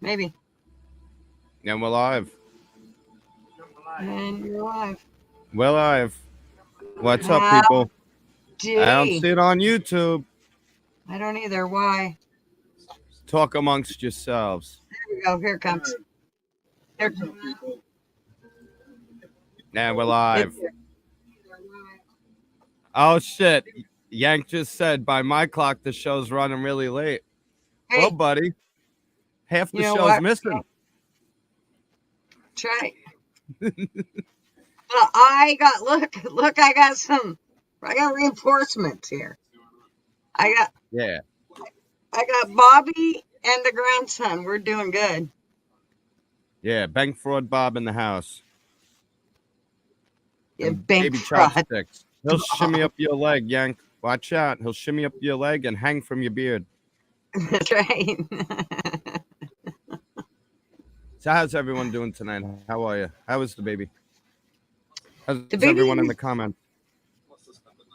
Maybe. And we're live. And you're alive. We're live. What's up, people? I don't Howdy. see it on YouTube. I don't either. Why? Talk amongst yourselves. Here we go. Here it comes. Here it comes. And we're It's live. here. Oh, shit. Yank just said, by my clock, the show's running really late. Well, Hey, buddy, half the you know show's what? missing. That's right. Well, I got look. I got reinforcements here. I Yeah. got Bobby and the grandson. We're doing good. Yeah. Bank Fraud Bob in the house. Yeah, And bank baby fraud. chopsticks. He'll shimmy up your leg, Yank. Watch out. He'll shimmy up your leg and hang from your beard. That's right. So, how's everyone doing tonight? How are you? How is the baby? How's The everyone in baby, the comments?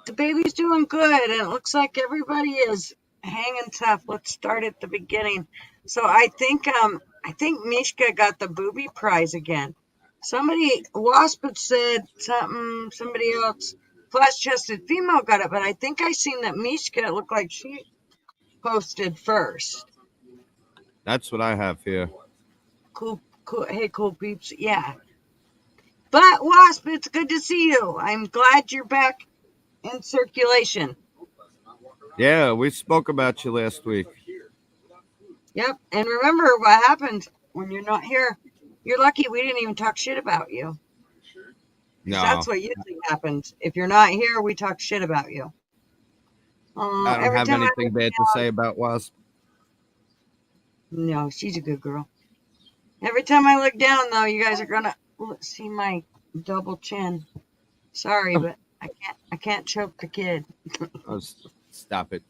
the baby's doing good, and it looks like everybody is hanging tough. Let's start at the beginning. So I think Mishka got the booby prize again. Wasp had said something, somebody else, flash-chested female got it, but I think I seen that Mishka, it looked like she posted first. That's what I have here. Cool, cool. Hey, cool peeps. Yeah. But Wasp, it's good to see you. I'm glad you're back in circulation. Yeah, we spoke about you last week. Yep. And remember what happened when you're not here. You're lucky we didn't even talk shit about you. Because No, that's what usually happens. If you're not here, we talk shit about you. I don't Every have time I anything look bad to say about Wasp. no, she's a good girl. Every time I look down, though, you guys are gonna see my double chin. Sorry, but I can't choke the kid. Oh, stop it.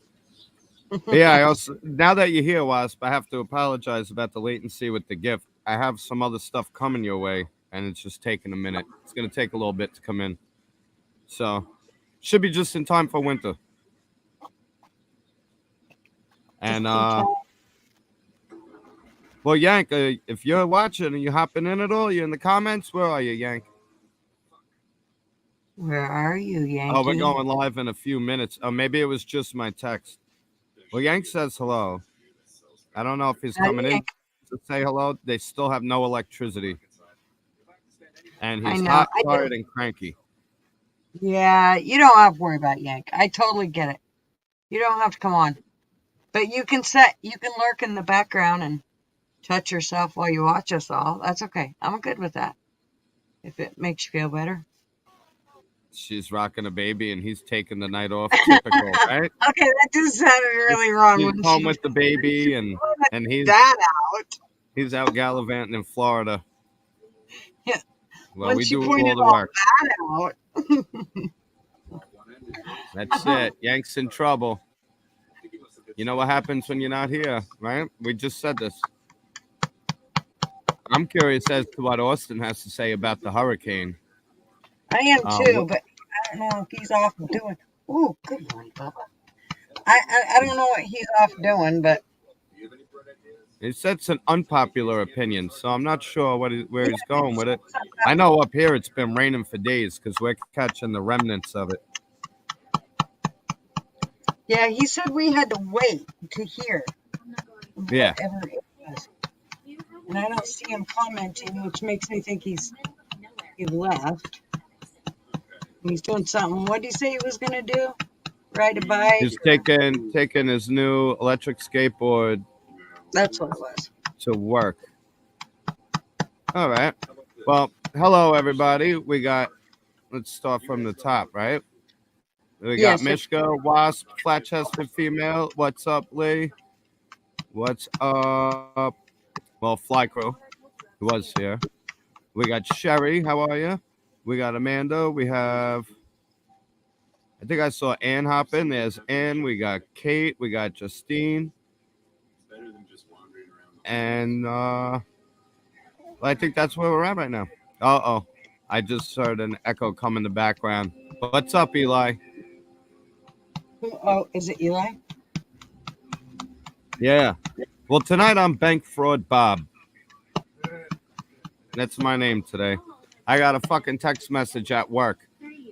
But yeah, I also now that you're here, Wasp, I have to apologize about the latency with the gift. I have some other stuff coming your way, and it's just taking a minute. It's gonna take a little bit to come in, so should be just in time for winter. And Just in time. well, Yank, if you're watching and you're hopping in at all, you're in the comments. Where are you, Yank? Where are you, Oh, we're Yankee? going live in a few minutes. Oh, maybe it was just my text. Well, Yank says hello. I don't know if he's coming in Yank. to say hello. They still have no electricity. And I he's know. hot, tired, and cranky. Yeah, you don't have to worry about Yank. I totally get it. You don't have to come on. But you can lurk in the background and touch yourself while you watch us all. That's okay. I'm good with that. If it makes you feel better. She's rocking a baby, and he's taking the night off. Typical, right? Okay, that just sounded really wrong He's when home she with the baby, and that out. he's out gallivanting in Florida. Yeah, Well, when we she do pointed all the all work. that out. That's it. Yank's in trouble. You know what happens when you're not here, right? We just said this. I'm curious as to what Austin has to say about the hurricane. I am too, What, but I don't know if he's off doing. Ooh, good one, Bubba. I don't know what he's off doing, but he said it's an unpopular opinion, so I'm not sure where he's going with it. I know up here it's been raining for days because we're catching the remnants of it. yeah, he said we had to wait to hear Yeah. whatever it was. And I don't see him commenting, which makes me think he left. He's doing something. What did he say he was gonna do? Ride a bike? He's taking his new electric skateboard That's what it was. to work. All right. Well, hello everybody. Let's start from the top, right? We got Yes. Mishka, Wasp, flat chested female. What's up, Lee? What's up? Well, Fly Crew, who was here. We got Sherry. How are you? We got Amanda. We have. I think I saw Ann hop in. There's Ann. We got Kate. We got Justine. And well, I think that's where we're at right now. Oh, I just heard an echo come in the background. What's up, Eli? Oh, is it Eli? Yeah. Well, tonight I'm Bank Fraud Bob. That's my name today. I got a fucking text message at work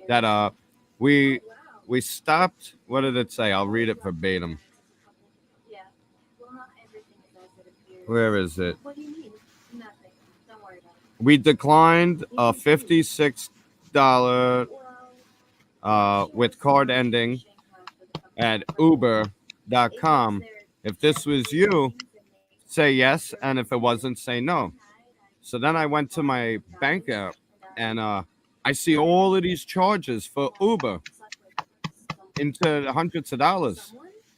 that we stopped. What did it say? I'll read it verbatim. Where is it? We declined a $56 with card ending at Uber.com. If this was you, say yes, and if it wasn't, say no. So then I went to my bank app, and I see all of these charges for Uber into hundreds of dollars.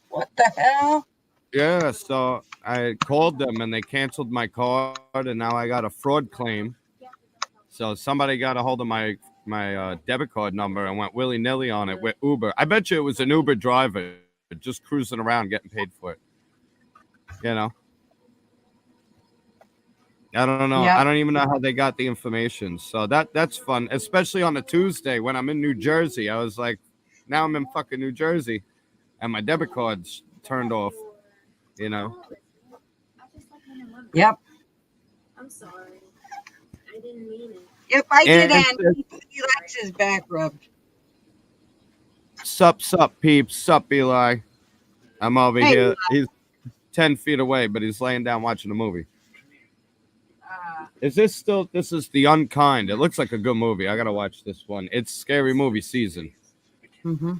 What the hell? Yeah, so I called them, and they canceled my card, and now I got a fraud claim. So somebody got a hold of my debit card number and went willy-nilly on it with Uber. I bet you it was an Uber driver just cruising around getting paid for it. You know? I don't know. Yep. I don't even know how they got the information. So that's fun, especially on a Tuesday when I'm in New Jersey. I was like, now I'm in fucking New Jersey, and my debit card's turned off. You know? Yep. I'm sorry. I didn't mean it. Yep, I did, And and he likes his back rubbed. Sup, peeps. Sup, Eli. I'm over Hey, here. He's 10 feet away, but he's laying down watching a movie. Is this still? This is The Unkind. It looks like a good movie. I gotta watch this one. It's scary movie season. Mm-hmm.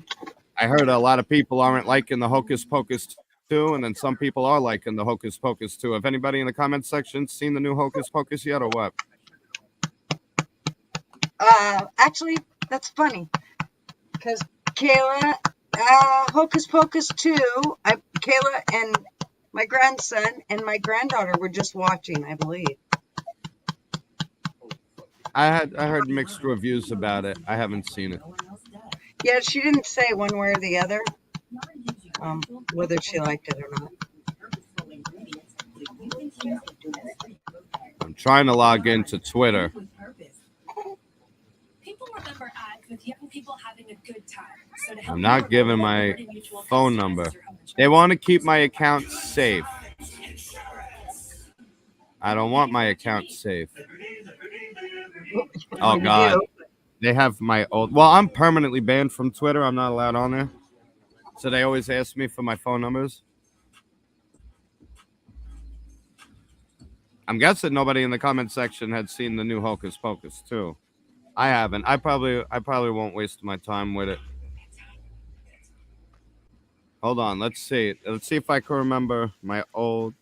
I heard a lot of people aren't liking the Hocus Pocus 2, and then some people are liking the Hocus Pocus 2. Have anybody in the comment section seen the new Hocus Pocus yet, or what? Actually, that's funny, because Kayla, Hocus Pocus 2, Kayla and my grandson and my granddaughter were just watching, I believe. I heard mixed reviews about it. I haven't seen it. Yeah, she didn't say one way or the other, whether she liked it or not. I'm trying to log into Twitter. People remember ads with young people having a good time. So to help I'm not you giving my phone number. They want to keep my account safe. I don't want my account safe. Oh, God. They have my old... Well, I'm permanently banned from Twitter. I'm not allowed on there. So they always ask me for my phone numbers. I'm guessing nobody in the comment section had seen the new Hocus Pocus, too. I haven't. I probably won't waste my time with it. Hold on. Let's see. Let's see if I can remember my old...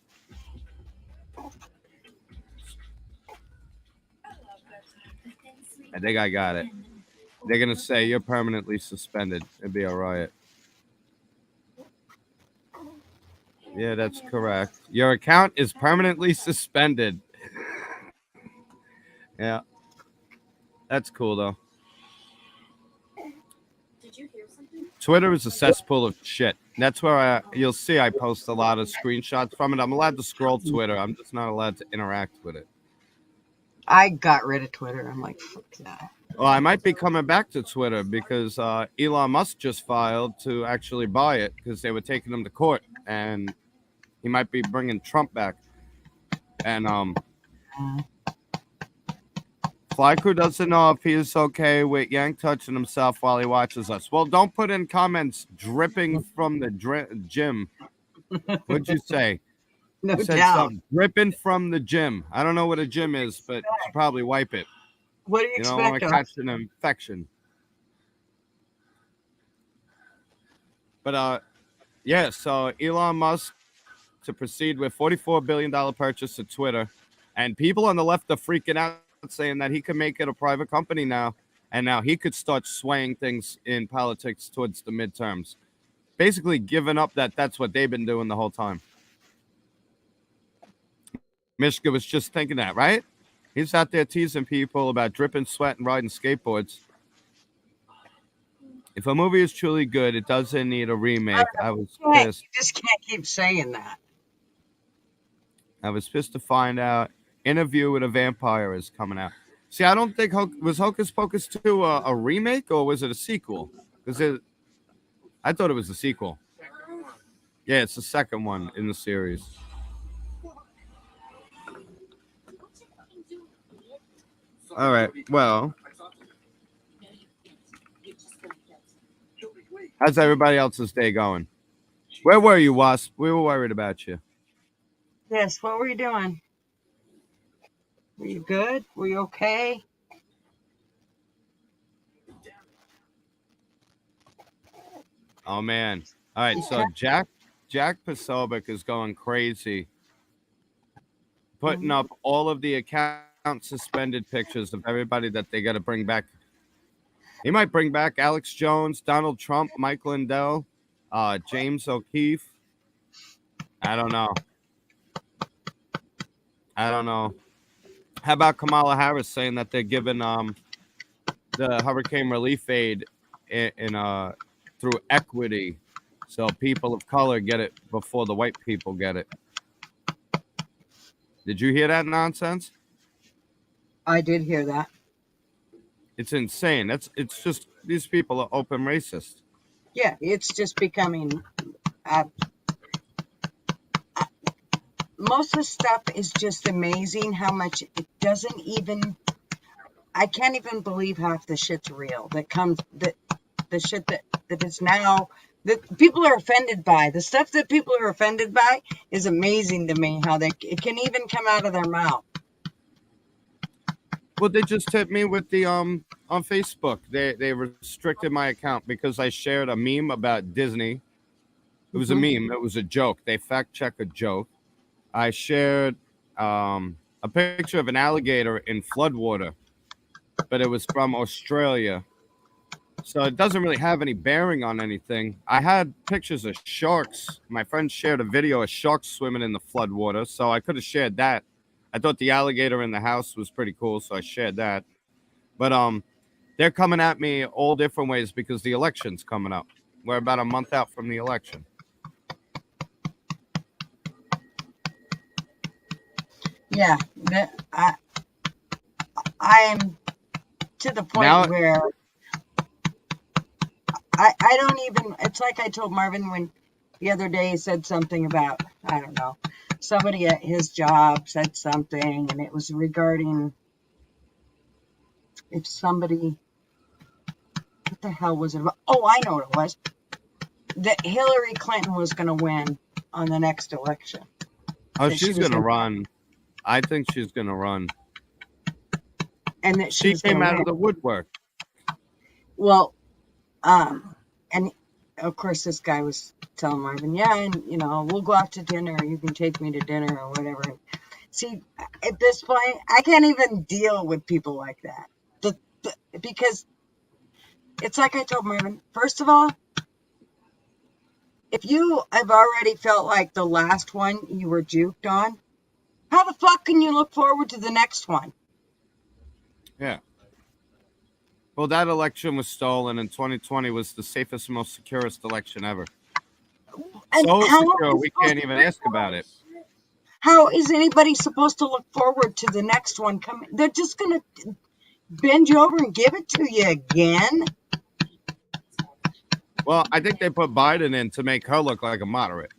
I think I got it. They're going to say you're permanently suspended. It'd be a riot. Yeah, that's correct. Your account is permanently suspended. Yeah. That's cool, though. Did you hear something? Twitter is a cesspool of shit. That's where you'll see I post a lot of screenshots from it. I'm allowed to scroll Twitter. I'm just not allowed to interact with it. I got rid of Twitter. I'm like, fuck that. Well, I might be coming back to Twitter because Elon Musk just filed to actually buy it because they were taking him to court, and he might be bringing Trump back. And Fly Crew doesn't know if he's okay with Yank touching himself while he watches us. Well, don't put in comments dripping from the gym. What'd you say? No You said doubt. something. Dripping from the gym. I don't know what a gym is, but you should probably wipe it. What do you You don't want expect? to catch an infection. But yeah, so Elon Musk to proceed with $44 billion purchase of Twitter. And people on the left are freaking out, saying that he could make it a private company now. And now he could start swaying things in politics towards the midterms. Basically giving up that's what they've been doing the whole time. Mishka was just thinking that, right? He's out there teasing people about dripping sweat and riding skateboards. If a movie is truly good, it doesn't need a remake. I was pissed. You just can't keep saying that. I was pissed to find out Interview with a Vampire is coming out. See, I don't think was Hocus Pocus 2 a remake, or was it a sequel? I thought it was a sequel. Yeah, it's the second one in the series. All right. Well, how's everybody else's day going? Where were you, Wasp? We were worried about you. Yes, what were you doing? Were you good? Were you okay? Oh man. All right. So Jack Posobiec is going crazy, putting up all of the account suspended pictures of everybody that they got to bring back. He might bring back Alex Jones, Donald Trump, Mike Lindell, James O'Keefe. I don't know. How about Kamala Harris saying that they're giving the hurricane relief aid in through equity, so people of color get it before the white people get it? Did you hear that nonsense? I did hear that. It's insane. It's just these people are open racist. Yeah, it's just becoming. Most of the stuff is just amazing how much it doesn't even. I can't even believe half the shit's real that comes. The shit that is now that people are offended by. The stuff that people are offended by is amazing to me. How it can even come out of their mouth. Well, they just hit me with the on Facebook. They restricted my account because I shared a meme about Disney. It was a meme. It was a joke. They fact check a joke. I shared a picture of an alligator in floodwater, but it was from Australia. So it doesn't really have any bearing on anything. I had pictures of sharks. My friend shared a video of sharks swimming in the floodwater, so I could have shared that. I thought the alligator in the house was pretty cool, so I shared that. But they're coming at me all different ways because the election's coming up. We're about a month out from the election. Yeah, I'm to the point Now- where I don't even. It's like I told Marvin when the other day he said something about, I don't know, somebody at his job said something, and it was regarding if somebody. What the hell was it about? Oh, I know what it was. That Hillary Clinton was going to win on the next election. Oh, That she she's was going to gonna- run. I think she's going to run. And that She was came gonna out win. of the woodwork. Well, and of course this guy was telling Marvin, yeah, and we'll go out to dinner. You can take me to dinner or whatever. See, at this point, I can't even deal with people like that. Because it's like I told Marvin. First of all, if you have already felt like the last one you were juked on, how the fuck can you look forward to the next one? Yeah. Well, that election was stolen, and 2020 was the safest, most securest election ever. And So how secure, is we supposed can't to even be- ask about it. How is anybody supposed to look forward to the next one coming? They're just going to bend you over and give it to you again. Well, I think they put Biden in to make her look like a moderate.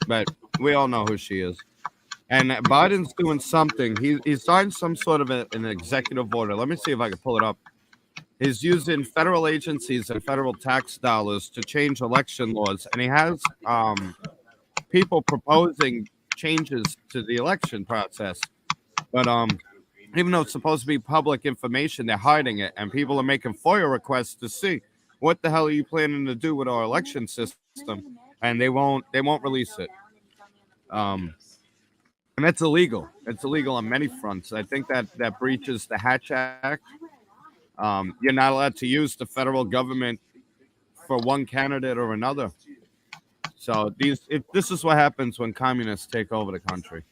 But we all know who she is. And Biden's doing something. He signed some sort of an executive order. Let me see if I can pull it up. He's using federal agencies and federal tax dollars to change election laws. And he has people proposing changes to the election process. But even though it's supposed to be public information, they're hiding it. And people are making FOIA requests to see what the hell are you planning to do with our election system. And they won't release it. And that's illegal. It's illegal on many fronts. I think that breaches the Hatch Act. You're not allowed to use the federal government for one candidate or another. So this is what happens when communists take over the country.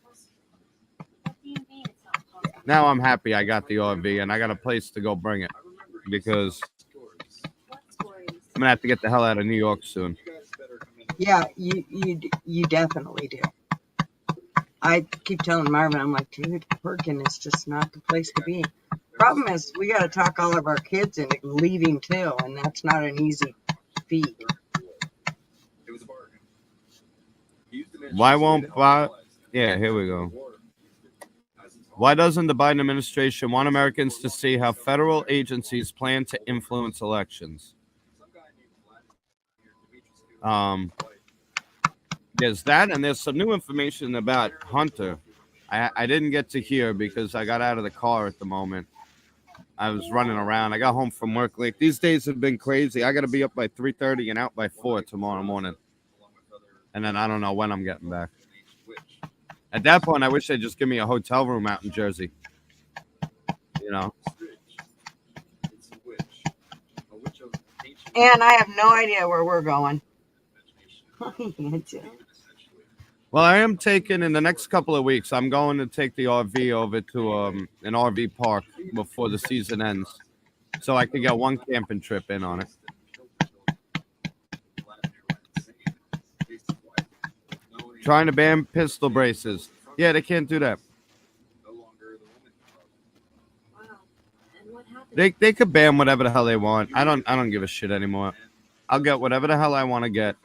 Now I'm happy I got the RV and I got a place to go bring it because I'm gonna have to get the hell out of New York soon. Yeah, you definitely do. I keep telling Marvin, I'm like, dude, Perkin is just not the place to be. Problem is, we got to talk all of our kids into leaving too, and that's not an easy feat. Why won't? Yeah, here we go. Why doesn't the Biden administration want Americans to see how federal agencies plan to influence elections? There's that, and there's some new information about Hunter. I didn't get to hear because I got out of the car at the moment. I was running around. I got home from work late. These days have been crazy. I got to be up by 3:30 and out by 4 tomorrow morning. And then I don't know when I'm getting back. At that point, I wish they'd just give me a hotel room out in Jersey. You know? And I have no idea where we're going. Well, I am taking in the next couple of weeks. I'm going to take the RV over to an RV park before the season ends, so I can get one camping trip in on it. Trying to ban pistol braces. Yeah, they can't do that. They could ban whatever the hell they want. I don't give a shit anymore. I'll get whatever the hell I want to get.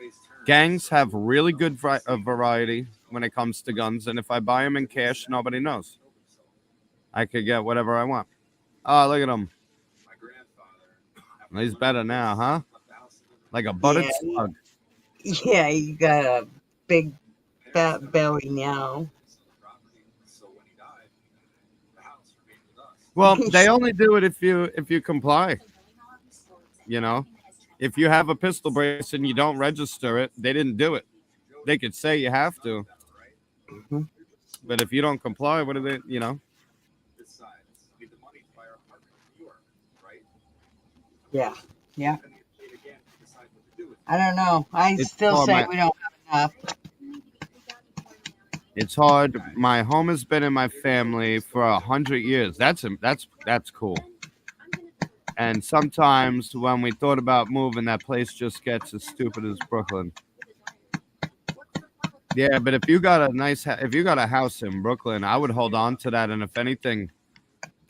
Gangs have really good variety when it comes to guns, and if I buy them in cash, nobody knows. I could get whatever I want. Oh, look at him. He's better now, huh? Like a buttered slug. Yeah, you got a big fat belly now. Well, they only do it if you comply. You know, if you have a pistol brace and you don't register it, they didn't do it. They could say you have to, but if you don't comply, what are they? You know? Yeah. I don't know. I still say we don't have enough. It's hard. My home has been in my family for 100 years. That's cool. And sometimes when we thought about moving, that place just gets as stupid as Brooklyn. Yeah, but if you got a house in Brooklyn, I would hold on to that, and if anything,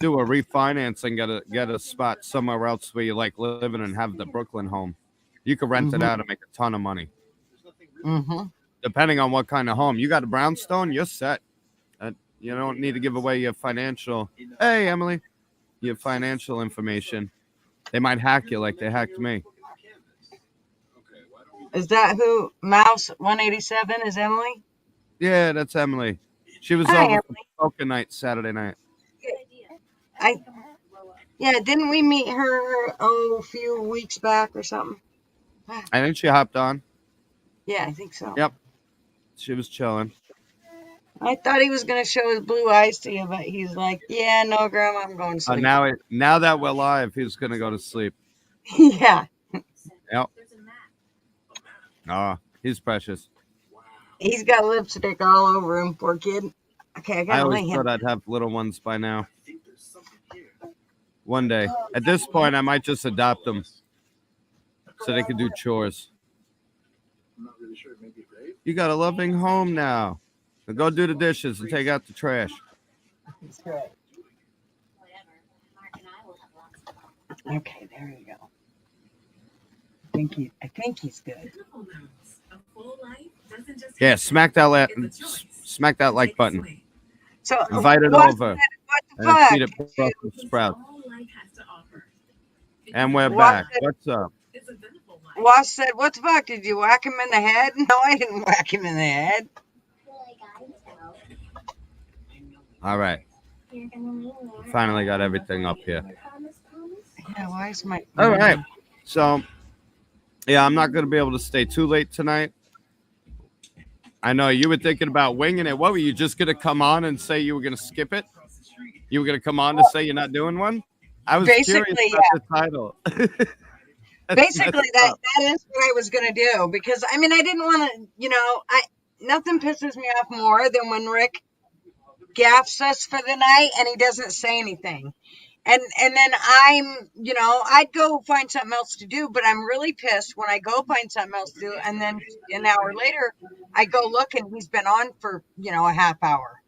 do a refinance and get a spot somewhere else where you like living and have the Brooklyn home. You could rent it out and make a ton of money. Depending on what kind of home. You got a brownstone, you're set. You don't need to give away your financial. Hey, Emily, your financial information. They might hack you like they hacked me. Is that who? Mouse 187 is Emily? Yeah, that's Emily. She was over for poker night Saturday night. Didn't we meet her a few weeks back or something? I think she hopped on. Yeah, I think so. Yep. She was chilling. I thought he was going to show his blue eyes to you, but he's like, yeah, no, Grandma, I'm going to sleep. Now that we're live, he's going to go to sleep. Yeah. Yep. Oh, he's precious. He's got lipstick all over him, poor kid. Okay, I always thought I'd have little ones by now. One day. At this point, I might just adopt them so they can do chores. You got a loving home now. So go do the dishes and take out the trash. That's right. Okay, there you go. I think he's good. Yeah, smack that like button. So invite it over. And feed it Brussels sprouts. And we're back. What's up? Was said, what the fuck? Did you whack him in the head? No, I didn't whack him in the head. All right. Finally got everything up here. Yeah, why is my... All right. So, yeah, I'm not going to be able to stay too late tonight. I know you were thinking about winging it. What, were you just going to come on and say you were going to skip it? You were going to come on to say you're not doing one? I was curious about the title. Basically, that is what I was going to do. Because, I mean, I didn't want to, nothing pisses me off more than when Rick gaffes us for the night and he doesn't say anything. And then I'd go find something else to do, but I'm really pissed when I go find something else to do. And then an hour later, I go look and he's been on for, a half hour.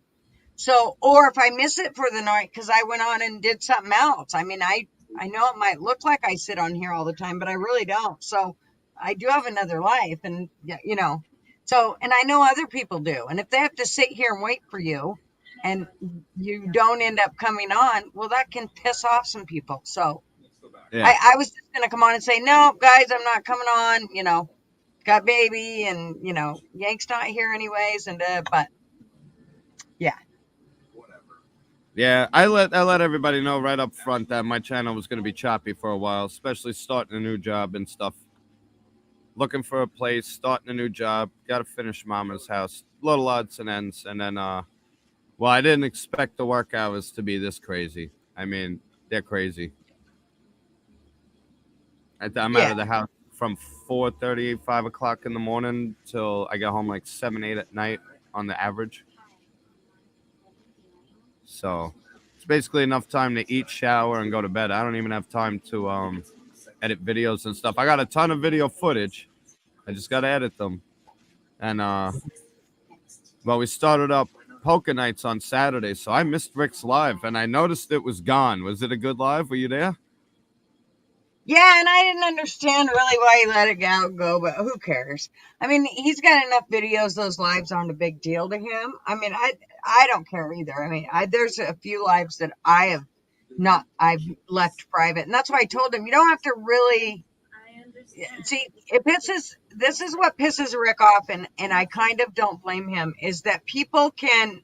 So, or if I miss it for the night because I went on and did something else. I mean, I know it might look like I sit on here all the time, but I really don't. So I do have another life and, so, and I know other people do. And if they have to sit here and wait for you and you don't end up coming on, well, that can piss off some people. So Yeah. I was just gonna come on and say, no, guys, I'm not coming on. Got baby, and Yank's not here anyways, and but yeah. Yeah, I let everybody know right up front that my channel was going to be choppy for a while, especially starting a new job and stuff. Looking for a place, starting a new job, got to finish Mama's house, little odds and ends, and then well, I didn't expect the work hours to be this crazy. I mean, they're crazy. I'm out Yeah. of the house from 4:30, 5 o'clock in the morning till I get home like 7, 8 at night on the average. So it's basically enough time to eat, shower, and go to bed. I don't even have time to edit videos and stuff. I got a ton of video footage. I just got to edit them. And well, we started up poker nights on Saturday, so I missed Rick's live, and I noticed it was gone. Was it a good live? Were you there? Yeah, and I didn't understand really why he let it go, but who cares? I mean, he's got enough videos. Those lives aren't a big deal to him. I mean, I don't care either. I mean, there's a few lives that I've left private, and that's why I told him you don't have to really see. This is what pisses Rick off, and I kind of don't blame him. Is that people can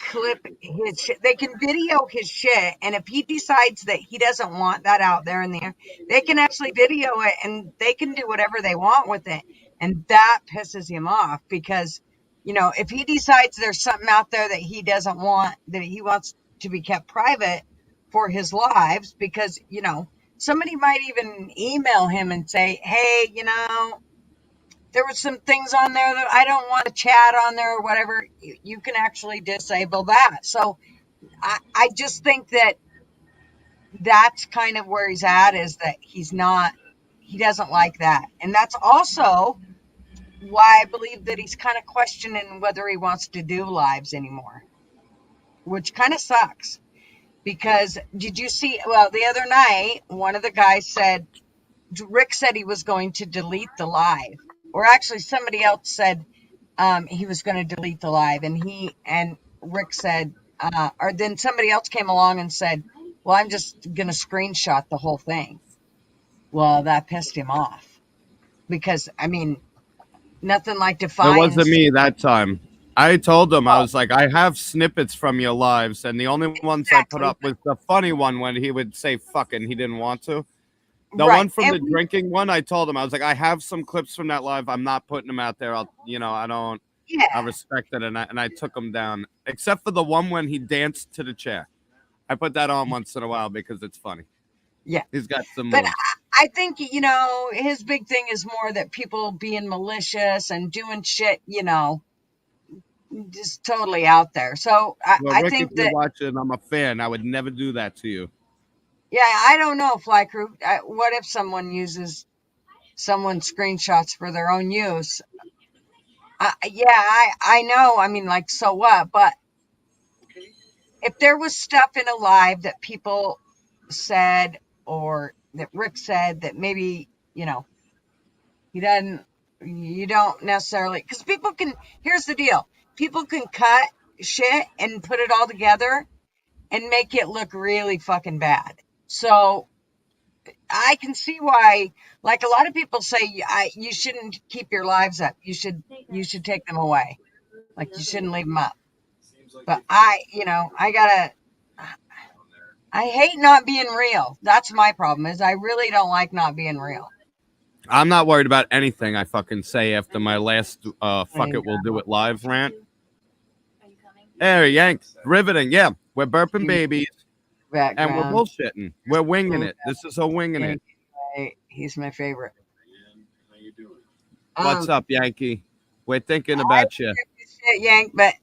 clip his shit. They can video his shit, and if he decides that he doesn't want that out there in the air, they can actually video it, and they can do whatever they want with it. And that pisses him off because, if he decides there's something out there that he doesn't want, that he wants to be kept private for his lives, because, somebody might even email him and say, hey, there were some things on there that I don't want to chat on there or whatever. You can actually disable that. So I just think that that's kind of where he's at, is that he doesn't like that. And that's also why I believe that he's kind of questioning whether he wants to do lives anymore, which kind of sucks. Because did you see, well, the other night, one of the guys said, Rick said he was going to delete the live. Or actually, somebody else said he was going to delete the live, and Rick said, or then somebody else came along and said, well, I'm just going to screenshot the whole thing. Well, that pissed him off because, I mean, nothing like It Defiance. wasn't me that time. I told him, I was like, I have snippets from your lives, and the only ones I put up was the funny one when he would say fucking he didn't want to. The Right. one from the drinking one, I told him, I was like, I have some clips from that live. I'm not putting them out there. I respect it. And I took them down, except for the one when he danced to the chair. I put that on once in a while because it's funny. Yeah. He's got some But moves. I think, his big thing is more that people being malicious and doing shit, just totally out there. So I Rick, think if you're that, watching, I'm a fan. I would never do that to you. yeah, I don't know, Fly Crew. What if someone uses someone's screenshots for their own use? I know. I mean, like, so what? But if there was stuff in a live that people said, or that Rick said, that maybe, he doesn't, you don't necessarily, because here's the deal. People can cut shit and put it all together and make it look really fucking bad. So I can see why, like, a lot of people say you shouldn't keep your lives up. You should take them away. Like, you shouldn't leave them up. But I hate not being real. That's my problem, is I really don't like not being real. I'm not worried about anything I fucking say after my last fuck it, we'll do it live rant. Hey, Yank, riveting. Yeah, we're burping babies. And we're bullshitting. We're winging it. This is a winging it. He's my favorite. What's up, Yankee? We're thinking about you. Shit, Yank, but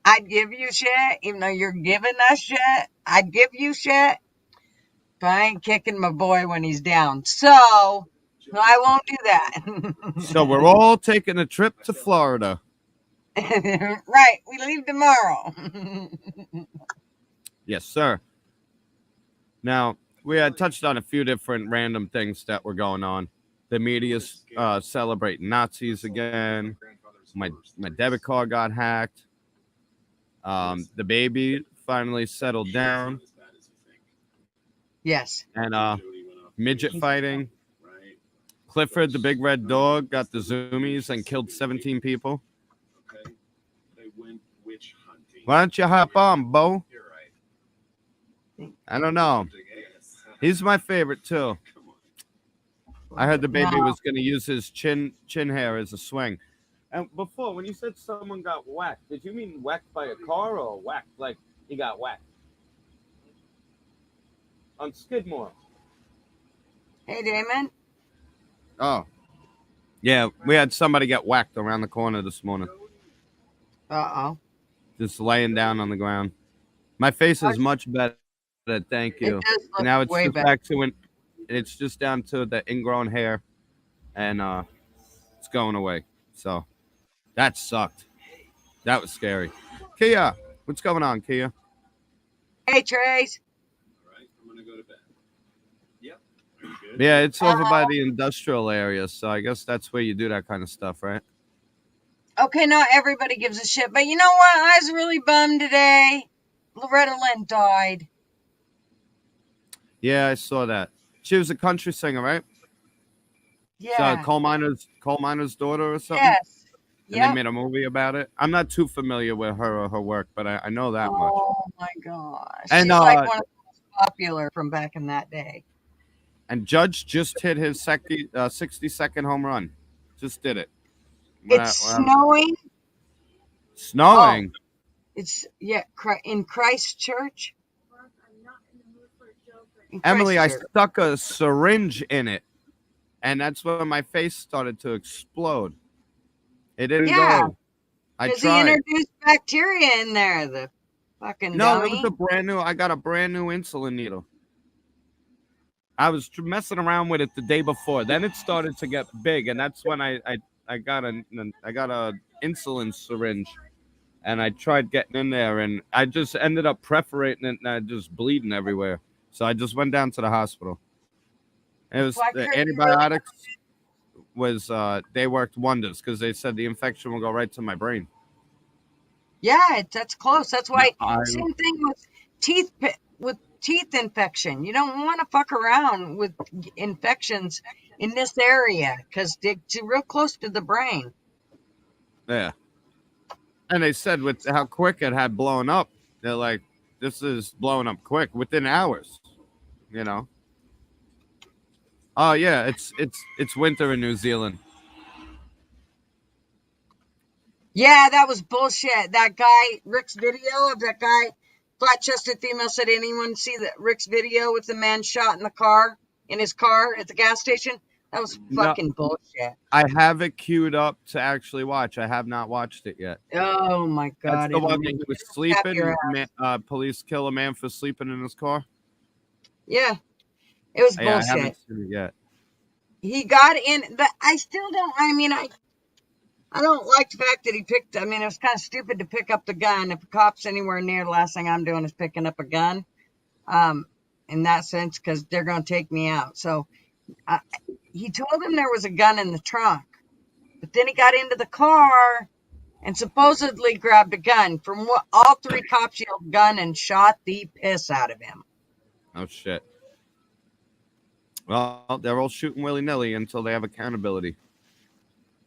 I'd give you shit, even though you're giving us shit. I'd give you shit, but I ain't kicking my boy when he's down. So I won't do that. So we're all taking a trip to Florida. Right. We leave tomorrow. Yes, sir. Now, we had touched on a few different random things that were going on. The media's celebrating Nazis again. My debit card got hacked. The baby finally settled down, Yes. and midget fighting. Clifford, the big red dog, got the zoomies and killed 17 people. Why don't you hop on, Bo? I don't know. He's my favorite too. I heard the baby was going to use his chin hair as a swing. And before, when you said someone got whacked, did you mean whacked by a car or whacked like he got whacked? On Skidmore. Hey, Damon. Oh. Yeah, we had somebody get whacked around the corner this morning. Uh-oh. Just laying down on the ground. My face is much better, thank you. It does look Now it's way just better. back to it's just down to the ingrown hair, and it's going away. So that sucked. That was scary. Kia, what's going on, Kia? Hey, Trace. Yeah, it's over by the industrial area, so I guess that's where you do that kind of stuff, right? Okay, not everybody gives a shit, but you know what? I was really bummed today. Loretta Lynn died. Yeah, I saw that. She was a country singer, right? Yeah. So, coal miner's daughter or something. Yes. And they made a movie about it. I'm not too familiar with her or her work, but I know that much. Oh my gosh. And, She's like one of the most popular from back in that day. And Judge just hit his 60-second home run. Just did it. It's snowing. Snowing? Oh, it's, in Christchurch. Emily, I stuck a syringe in it, and that's when my face started to explode. It didn't go. I tried. Because he introduced bacteria in there, the fucking No, dummy. it was I got a brand new insulin needle. I was messing around with it the day before. Then it started to get big, and that's when I got a insulin syringe, and I tried getting in there, and I just ended up perforating it, and I just bleeding everywhere. So I just went down to the hospital. It was the antibiotics was they worked wonders because they said the infection will go right to my brain. Yeah, that's close. That's why same thing with teeth infection. You don't want to fuck around with infections in this area because they're real close to the brain. Yeah. And they said with how quick it had blown up, they're like, this is blowing up quick within hours, you know. Oh yeah, it's winter in New Zealand. Yeah, that was bullshit. That guy, Rick's video of that guy, flat-chested female, said anyone see that Rick's video with the man shot in his car at the gas station? That was fucking bullshit. I have it queued up to actually watch. I have not watched it yet. Oh my God. That's the one that he was sleeping. Police kill a man for sleeping in his car. Yeah. It was bullshit. I haven't seen it yet. He got in, but I still don't, I don't like the fact that he picked, it was kind of stupid to pick up the gun. If a cop's anywhere near, the last thing I'm doing is picking up a gun, in that sense, because they're going to take me out. So he told him there was a gun in the trunk, but then he got into the car and supposedly grabbed a gun. From what all three cops yelled gun and shot the piss out of him. Oh, shit. Well, they're all shooting willy-nilly until they have accountability,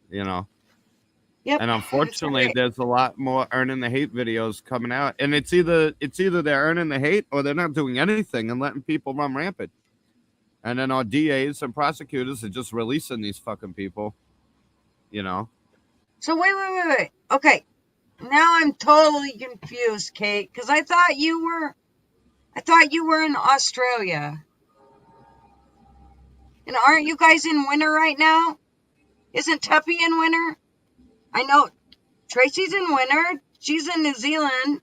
you know. Yep. And unfortunately, there's a lot more earning the hate videos coming out, and it's either they're earning the hate or they're not doing anything and letting people run rampant. And then our DAs and prosecutors are just releasing these fucking people, you know. So wait. Okay, now I'm totally confused, Kate, because I thought you were in Australia. And aren't you guys in winter right now? Isn't Tuppy in winter? I know Tracy's in winter. She's in New Zealand.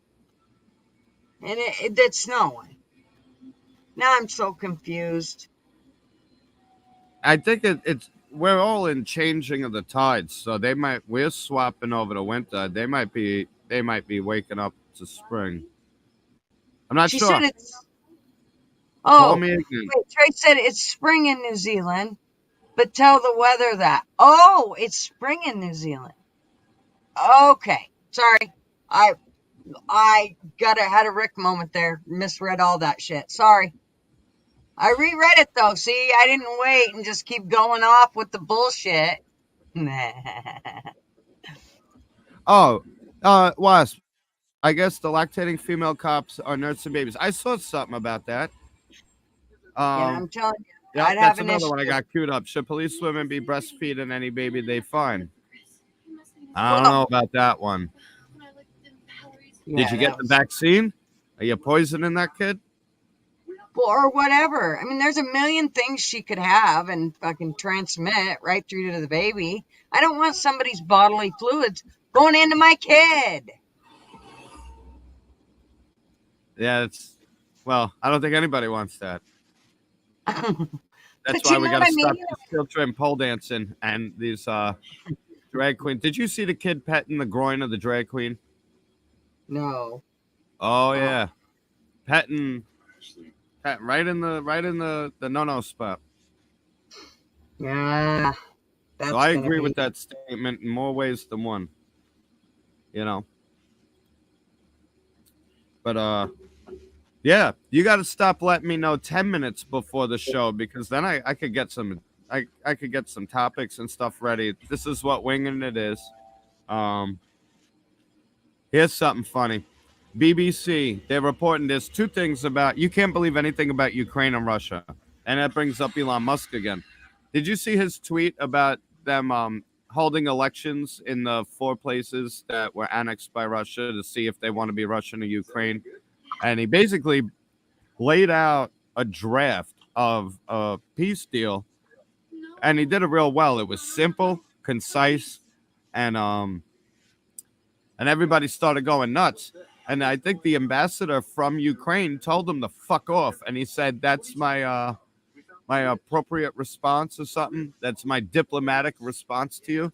And it's snowing. Now I'm so confused. I think we're all in changing of the tides. So we're swapping over to winter. They might be waking up to spring. I'm not sure. She said it's... Oh, wait, Trace said it's spring in New Zealand, but tell the weather that. Oh, it's spring in New Zealand. Okay, sorry. I had a Rick moment there. Misread all that shit. Sorry. I reread it though. See, I didn't wait and just keep going off with the bullshit. Oh, Wasp. I guess the lactating female cops are nursing babies. I saw something about that. Yeah, Um, I'm telling you, yeah, I'd have that's an another one I issue. got queued up. Should police women be breastfeeding any baby they find? I don't Well, know about that one. Did yeah, you get that the was, vaccine? Are you poisoning that kid? or whatever. I mean, there's a million things she could have and fucking transmit right through to the baby. I don't want somebody's bodily fluids going into my kid. Yeah, it's well, I don't think anybody wants that. That's But why you we know got what to I mean? stop this field trip pole dancing and these drag queen. Did you see the kid petting the groin of the drag queen? No. Oh Uh, yeah, petting right in the no spot. yeah, So that's I gonna agree be. with that statement in more ways than one. You know, but yeah, you got to stop letting me know 10 minutes before the show because then I could get some I could get some topics and stuff ready. This is what winging it is. Um, here's something funny. BBC, they're reporting there's two things about you can't believe anything about Ukraine and Russia. And that brings up Elon Musk again. Did you see his tweet about them holding elections in the four places that were annexed by Russia to see if they want to be Russian or Ukraine? And he basically laid out a draft of a peace deal, and he did it real well. It was simple, concise, and everybody started going nuts. And I think the ambassador from Ukraine told him to fuck off, and he said, "That's my appropriate response or something. That's my diplomatic response to you."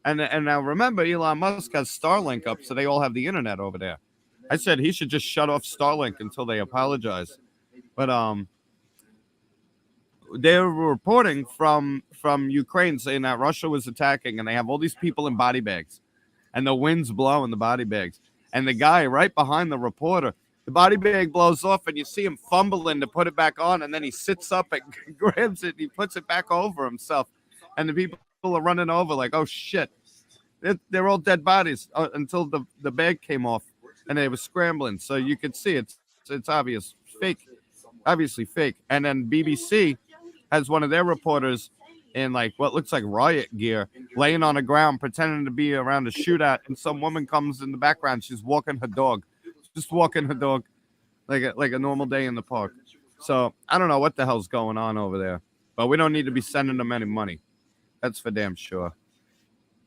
And now remember, Elon Musk has Starlink up, so they all have the internet over there. I said he should just shut off Starlink until they apologize. But they were reporting from Ukraine saying that Russia was attacking, and they have all these people in body bags, and the wind's blowing the body bags, and the guy right behind the reporter, the body bag blows off, and you see him fumbling to put it back on, and then he sits up and grabs it, and he puts it back over himself, and the people are running over like, oh shit, they're all dead bodies until the bag came off, and they were scrambling, so you could see it's obvious fake, obviously fake, and then BBC has one of their reporters in like what looks like riot gear laying on the ground pretending to be around a shootout, and some woman comes in the background. She's walking her dog, just walking her dog like a normal day in the park. So I don't know what the hell's going on over there, but we don't need to be sending them any money. That's for damn sure.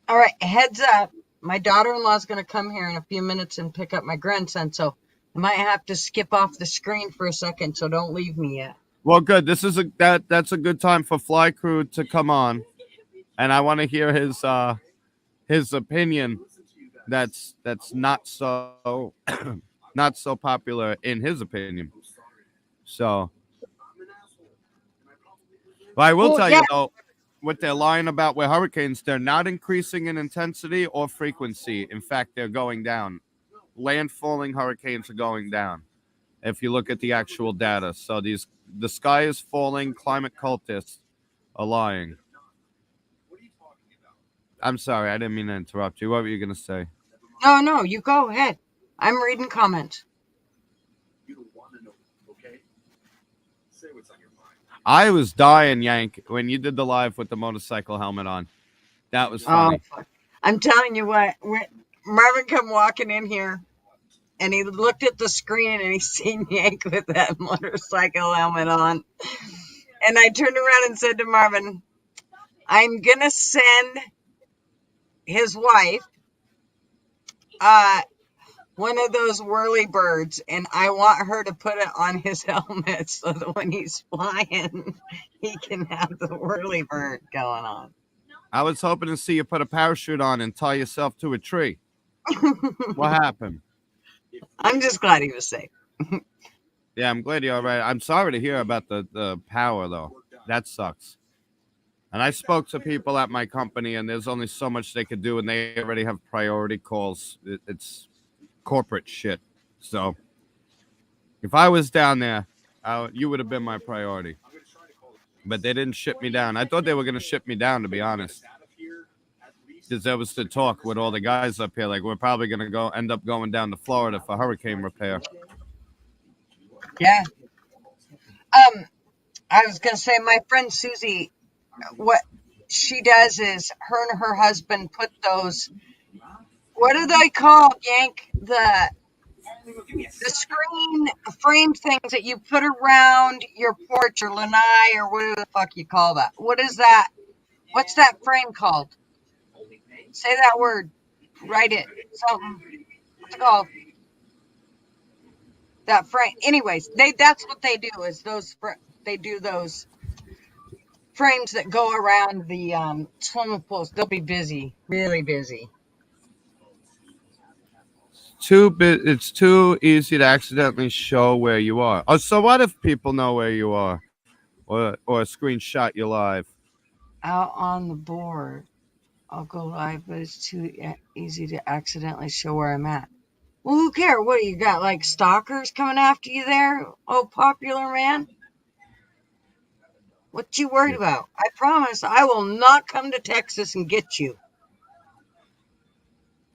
All right, heads up. My daughter-in-law is going to come here in a few minutes and pick up my grandson, so I might have to skip off the screen for a second, so don't leave me yet. Well, good. This is that's a good time for Fly Crew to come on, and I want to hear his opinion. That's not so not so popular in his opinion. So, but I will Well, tell yeah, you though, what they're lying about with hurricanes, they're not increasing in intensity or frequency. In fact, they're going down. Landfalling hurricanes are going down. If you look at the actual data, so the sky is falling. Climate cultists are lying. I'm sorry, I didn't mean to interrupt you. What were you gonna say? no, you go ahead. I'm reading comments. I was dying, Yank, when you did the live with the motorcycle helmet on. That was funny. Oh, fuck. I'm telling you what, when Marvin come walking in here, and he looked at the screen and he seen Yank with that motorcycle helmet on. And I turned around and said to Marvin, I'm going to send his wife one of those whirly birds, and I want her to put it on his helmet so that when he's flying, he can have the whirly bird going on. I was hoping to see you put a parachute on and tie yourself to a tree. What happened? I'm just glad he was safe. Yeah, I'm glad you're all right. I'm sorry to hear about the power, though. That sucks. And I spoke to people at my company, and there's only so much they could do, and they already have priority calls. It's corporate shit. So if I was down there, you would have been my priority. But they didn't ship me down. I thought they were going to ship me down, to be honest. Because that was the talk with all the guys up here. Like, we're probably going to end up going down to Florida for hurricane repair. Yeah. I was gonna say my friend Susie, what she does is her and her husband put those, what are they called, Yank? The screen frame things that you put around your porch or lanai or whatever the fuck you call that. What is that? What's that frame called? Say that word. Write it. Something. What's it called? That frame. Anyways, that's what they do is they do those frames that go around the swimming pools. They'll be busy, really busy. It's too easy to accidentally show where you are. Oh, so what if people know where you are, or screenshot you live? Out on the board, I'll go live, but it's too easy to accidentally show where I'm at. Well, who cares? What, you got like stalkers coming after you there? Oh, popular man. What you worried about? I promise I will not come to Texas and get you.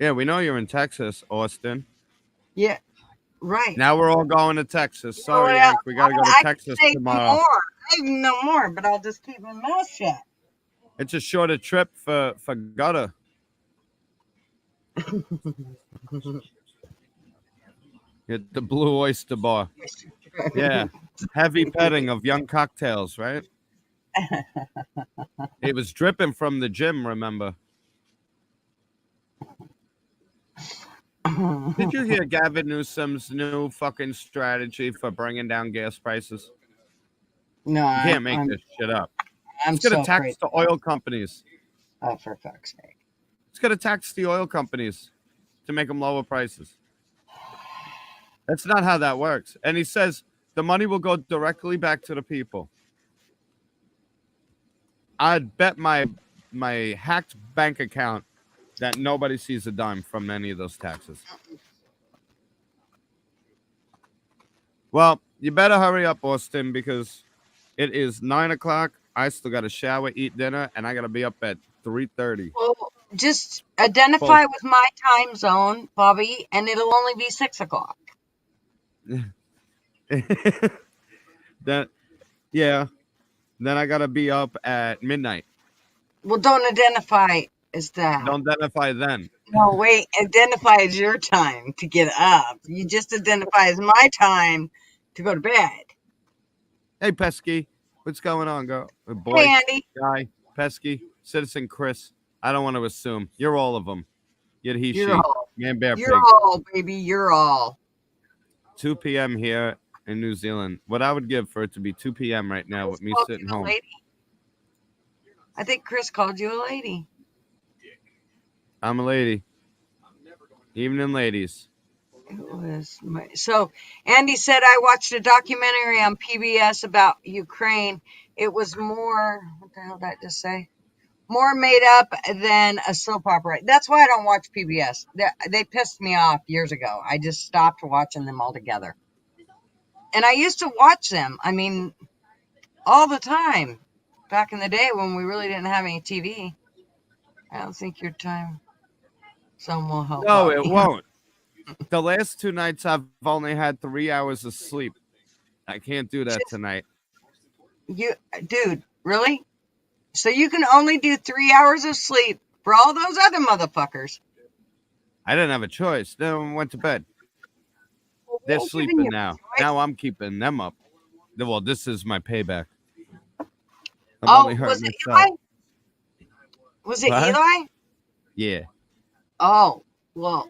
Yeah, we know you're in Texas, Austin. Yeah, right. Now we're all going to Texas. Sorry, Yank, we got to go to Texas tomorrow. I can know more, but I'll just keep my mouth shut. It's a shorter trip for Gutter. At the Blue Oyster Bar. Yeah. Heavy petting of young cocktails, right? It was dripping from the gym, remember? Did you hear Gavin Newsom's new fucking strategy for bringing down gas prices? No, you can't make this shit up. I'm going to tax the oil companies. Oh, for fuck's sake. It's going to tax the oil companies to make them lower prices. That's not how that works. And he says the money will go directly back to the people. I'd bet my hacked bank account that nobody sees a dime from any of those taxes. Well, you better hurry up, Austin, because it is 9 o'clock. I still got to shower, eat dinner, and I got to be up at 3:30. Well, just identify with my time zone, Bobby, and it'll only be 6 o'clock. Yeah. Then I got to be up at midnight. Well, don't identify as that. Don't identify then. No, wait. Identify as your time to get up. You just identify as my time to go to bed. Hey, Pesky. What's going on, girl? Boy, hey, Andy. Guy, Pesky, Citizen Chris. I don't want to assume. You're all of them. You're he, You're she. all. Man, bear, You're pig. all, baby. You're all. 2 p.m. here in New Zealand. What I would give for it to be 2 p.m. right now with me sitting home. Lady? I think Chris called you a lady. I'm a lady. Evening, ladies. So Andy said I watched a documentary on PBS about Ukraine. It was more, what the hell did I just say? More made up than a soap opera. That's why I don't watch PBS. They pissed me off years ago. I just stopped watching them altogether. And I used to watch them, I mean, all the time. Back in the day when we really didn't have any TV. I don't think your time zone will help. No, it won't. The last 2 nights I've only had 3 hours of sleep. I can't do that tonight. Dude, really? So you can only do 3 hours of sleep for all those other motherfuckers. I didn't have a choice. They went to bed. They're sleeping now. Now I'm keeping them up. Well, this is my payback. Was it Eli? Was it what? Eli? Yeah. Oh, well.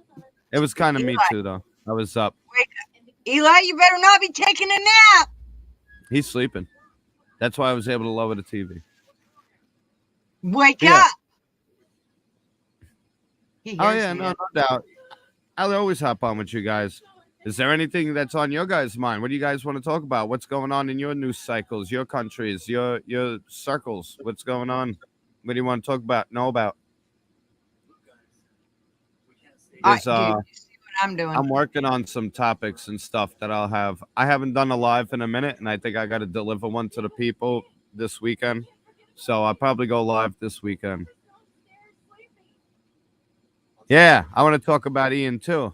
It was kind of me too, though. I was up. Wake up. Eli, you better not be taking a nap. He's sleeping. That's why I was able to lower the TV. Wake up. Oh, yeah, no doubt. I'll always hop on with you guys. Is there anything that's on your guys' mind? What do you guys want to talk about? What's going on in your news cycles, your countries, your circles? What's going on? What do you want to talk about? Know about? Dude, you see what I'm doing. I'm working on some topics and stuff that I'll have. I haven't done a live in a minute, and I think I got to deliver one to the people this weekend. So I'll probably go live this weekend. Yeah, I want to talk about Ian too.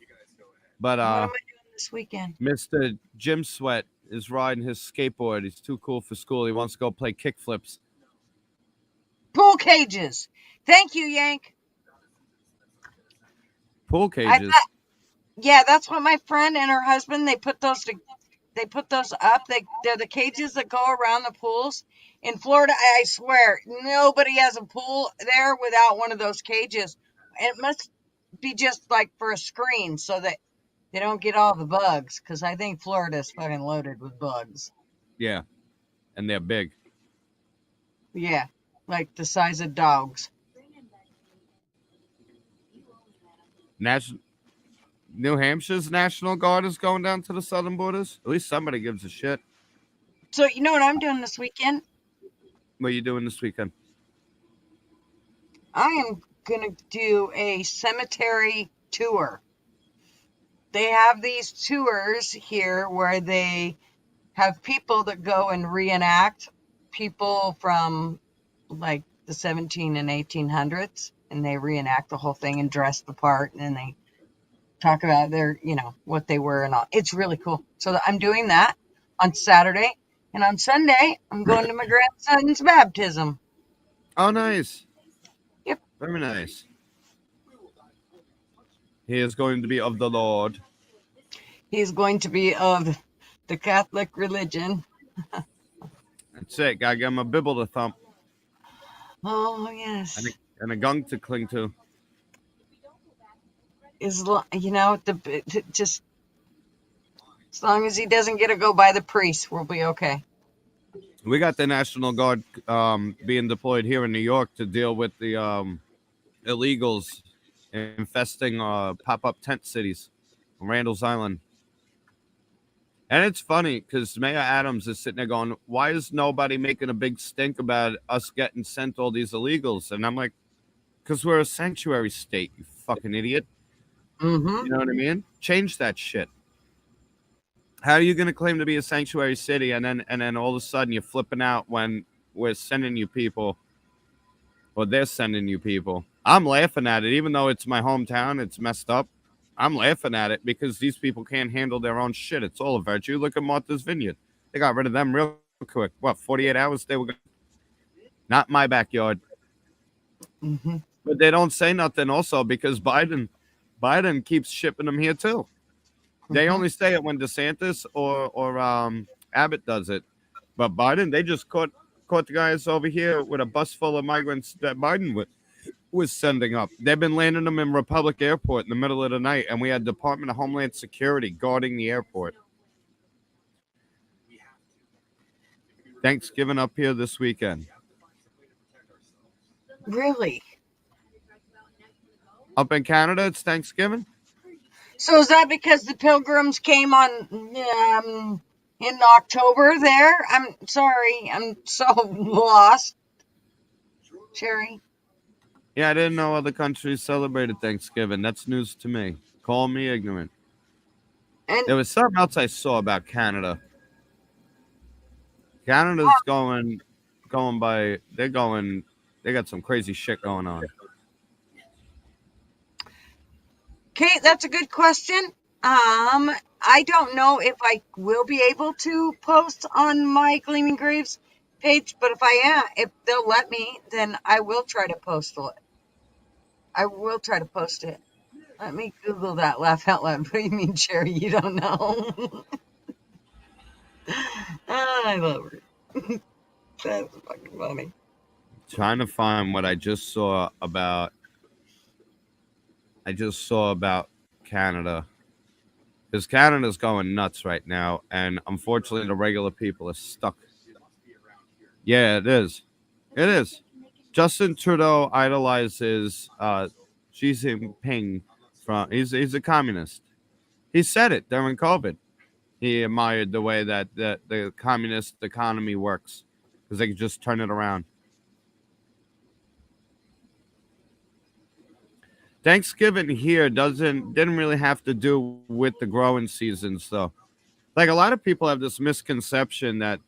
But What am I doing this weekend? Mr. Jim Sweat is riding his skateboard. He's too cool for school. He wants to go play kickflips. Pool cages. Thank you, Yank. Pool cages. Yeah, that's what my friend and her husband, they put those up. They're the cages that go around the pools. In Florida, I swear, nobody has a pool there without one of those cages. It must be just like for a screen so that they don't get all the bugs, because I think Florida's fucking loaded with bugs. Yeah, and they're big. Yeah, like the size of dogs. New Hampshire's National Guard is going down to the southern borders. At least somebody gives a shit. So you know what I'm doing this weekend? What are you doing this weekend? I am gonna do a cemetery tour. They have these tours here where they have people that go and reenact people from like the 17 and 1800s, and they reenact the whole thing and dress the part, and then they talk about their, what they were and all. It's really cool. So I'm doing that on Saturday, and on Sunday I'm going to my grandson's baptism. Oh, nice. Yep. Very nice. He is going to be of the Lord. He's going to be of the Catholic religion. That's it. Gotta give him a Bible to thump. Oh, yes. And a gung to cling to. Just as long as he doesn't get to go by the priest, we'll be okay. We got the National Guard being deployed here in New York to deal with the illegals infesting pop-up tent cities on Randall's Island. And it's funny because Mayor Adams is sitting there going, why is nobody making a big stink about us getting sent all these illegals? And I'm like, because we're a sanctuary state, you fucking idiot. Mm-hmm. You know what I mean? Change that shit. How are you going to claim to be a sanctuary city and then all of a sudden you're flipping out when we're sending you people, or they're sending you people? I'm laughing at it, even though it's my hometown. It's messed up. I'm laughing at it because these people can't handle their own shit. It's all a virtue. Look at Martha's Vineyard. They got rid of them real quick. What, 48 hours? They were good. Not my backyard. Mm-hmm. But they don't say nothing also because Biden keeps shipping them here too. They only say it when DeSantis or Abbott does it. But Biden, they just caught the guys over here with a bus full of migrants that Biden was sending up. They've been landing them in Republic Airport in the middle of the night, and we had Department of Homeland Security guarding the airport. Thanksgiving up here this weekend. Really? Up in Canada, it's Thanksgiving? So is that because the Pilgrims came on in October there? I'm sorry. I'm so lost. Sherry? Yeah, I didn't know other countries celebrated Thanksgiving. That's news to me. Call me ignorant. And There was something else I saw about Canada. Canada's going by, they got some crazy shit going on. Kate, that's a good question. I don't know if I will be able to post on my Gleaming Graves page, but if they'll let me, then I will try to post it. I will try to post it. Let me Google that. Laugh out loud. What do you mean, Sherry? You don't know? I love her. That's fucking funny. Trying to find what I just saw about Canada. Because Canada's going nuts right now, and unfortunately the regular people are stuck. Yeah, it is. It is. Justin Trudeau idolizes Xi Jinping. He's a communist. He said it during COVID. He admired the way that the communist economy works because they can just turn it around. Thanksgiving here didn't really have to do with the growing seasons though. Like a lot of people have this misconception that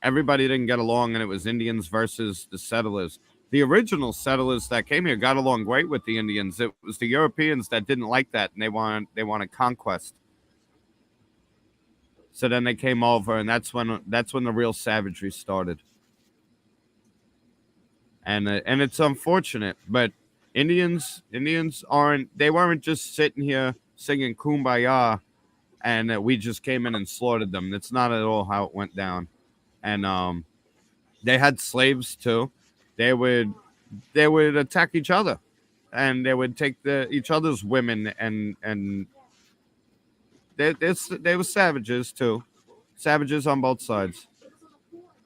everybody didn't get along and it was Indians versus the settlers. The original settlers that came here got along great with the Indians. It was the Europeans that didn't like that and they wanted conquest. So then they came over and that's when the real savagery started. And it's unfortunate, but Indians weren't just sitting here singing kumbaya and we just came in and slaughtered them. That's not at all how it went down. And they had slaves too. They would attack each other, and they would take each other's women, and they were savages too, savages on both sides,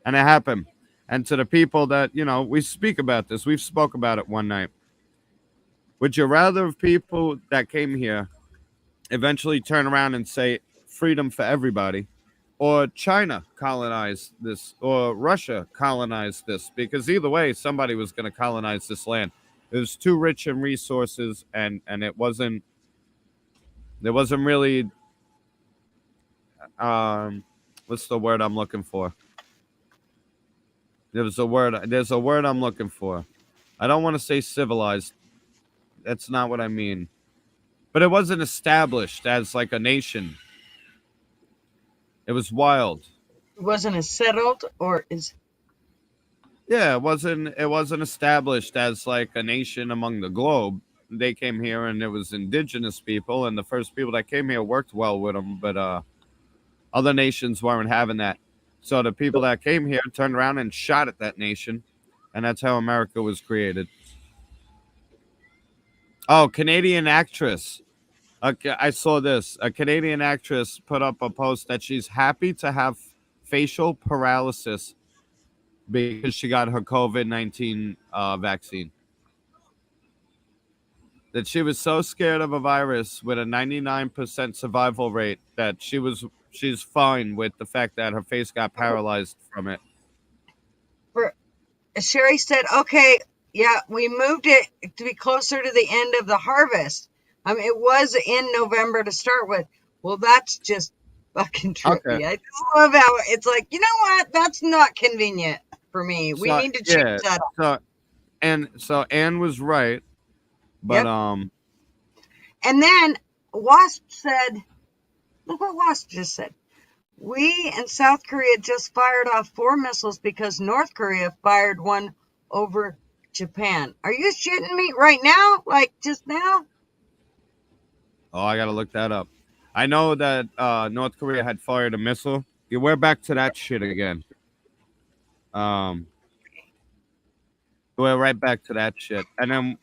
and it happened. And to the people that we speak about this, we've spoke about it one night. Would you rather people that came here eventually turn around and say freedom for everybody, or China colonized this, or Russia colonized this? Because either way, somebody was going to colonize this land. It was too rich in resources, and it wasn't. There wasn't really. What's the word I'm looking for? There's a word I'm looking for. I don't want to say civilized. That's not what I mean. But it wasn't established as like a nation. It was wild. It wasn't as settled, or is Yeah, it wasn't established as like a nation among the globe. They came here and it was indigenous people, and the first people that came here worked well with them, but other nations weren't having that. So the people that came here turned around and shot at that nation, and that's how America was created. Oh, Canadian actress. Okay, I saw this. A Canadian actress put up a post that she's happy to have facial paralysis because she got her COVID-19 vaccine. That she was so scared of a virus with a 99% survival rate that she's fine with the fact that her face got paralyzed from it. for Sherry said, okay, yeah, we moved it to be closer to the end of the harvest. I mean, it was in November to start with. Well, that's just fucking trippy. Okay. I just love how it's like, you know what? That's not convenient for me. We So, need to change yeah. that up. So Anne was right, but Yep. And then Wasp said, look what Wasp just said. We and South Korea just fired off 4 missiles because North Korea fired one over Japan. Are you shitting me right now? Like just now? oh, I gotta look that up. I know that North Korea had fired a missile. Yeah, we're back to that shit again. Um, we're right back to that shit. And then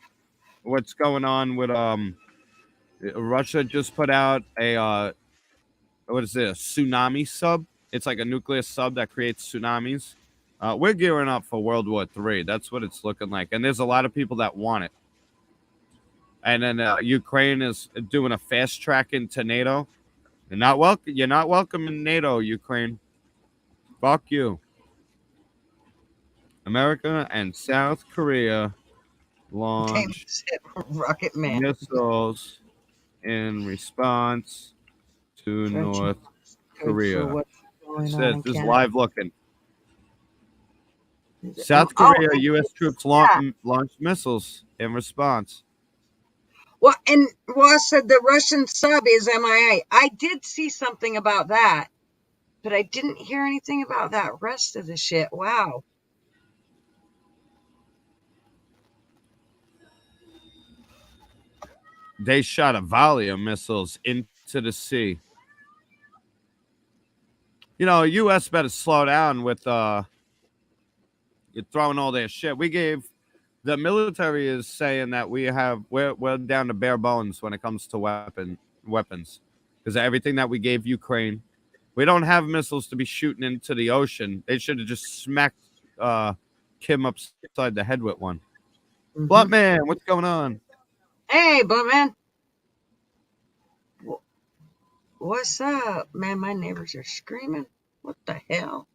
what's going on with Russia just put out a what is this? Tsunami sub. It's like a nuclear sub that creates tsunamis. We're gearing up for World War III. That's what it's looking like, and there's a lot of people that want it. And then Ukraine is doing a fast track into NATO. You're not welcome. You're not welcome in NATO, Ukraine. Fuck you. America and South Korea launch Rocket Man. missiles in response to North Korea. This is live looking. South Korea, U.S. troops launched missiles in response. Well, and Ross said the Russian sub is MIA. I did see something about that, but I didn't hear anything about that rest of the shit. Wow. They shot a volley of missiles into the sea. U.S. better slow down with you're throwing all their shit. The military is saying that we're down to bare bones when it comes to weapons, because everything that we gave Ukraine, we don't have missiles to be shooting into the ocean. They should have just smacked Kim upside the head with one. Mm-hmm. Blunt Man, what's going on? Hey, Blunt Man. What's up, man? My neighbors are screaming. What the hell?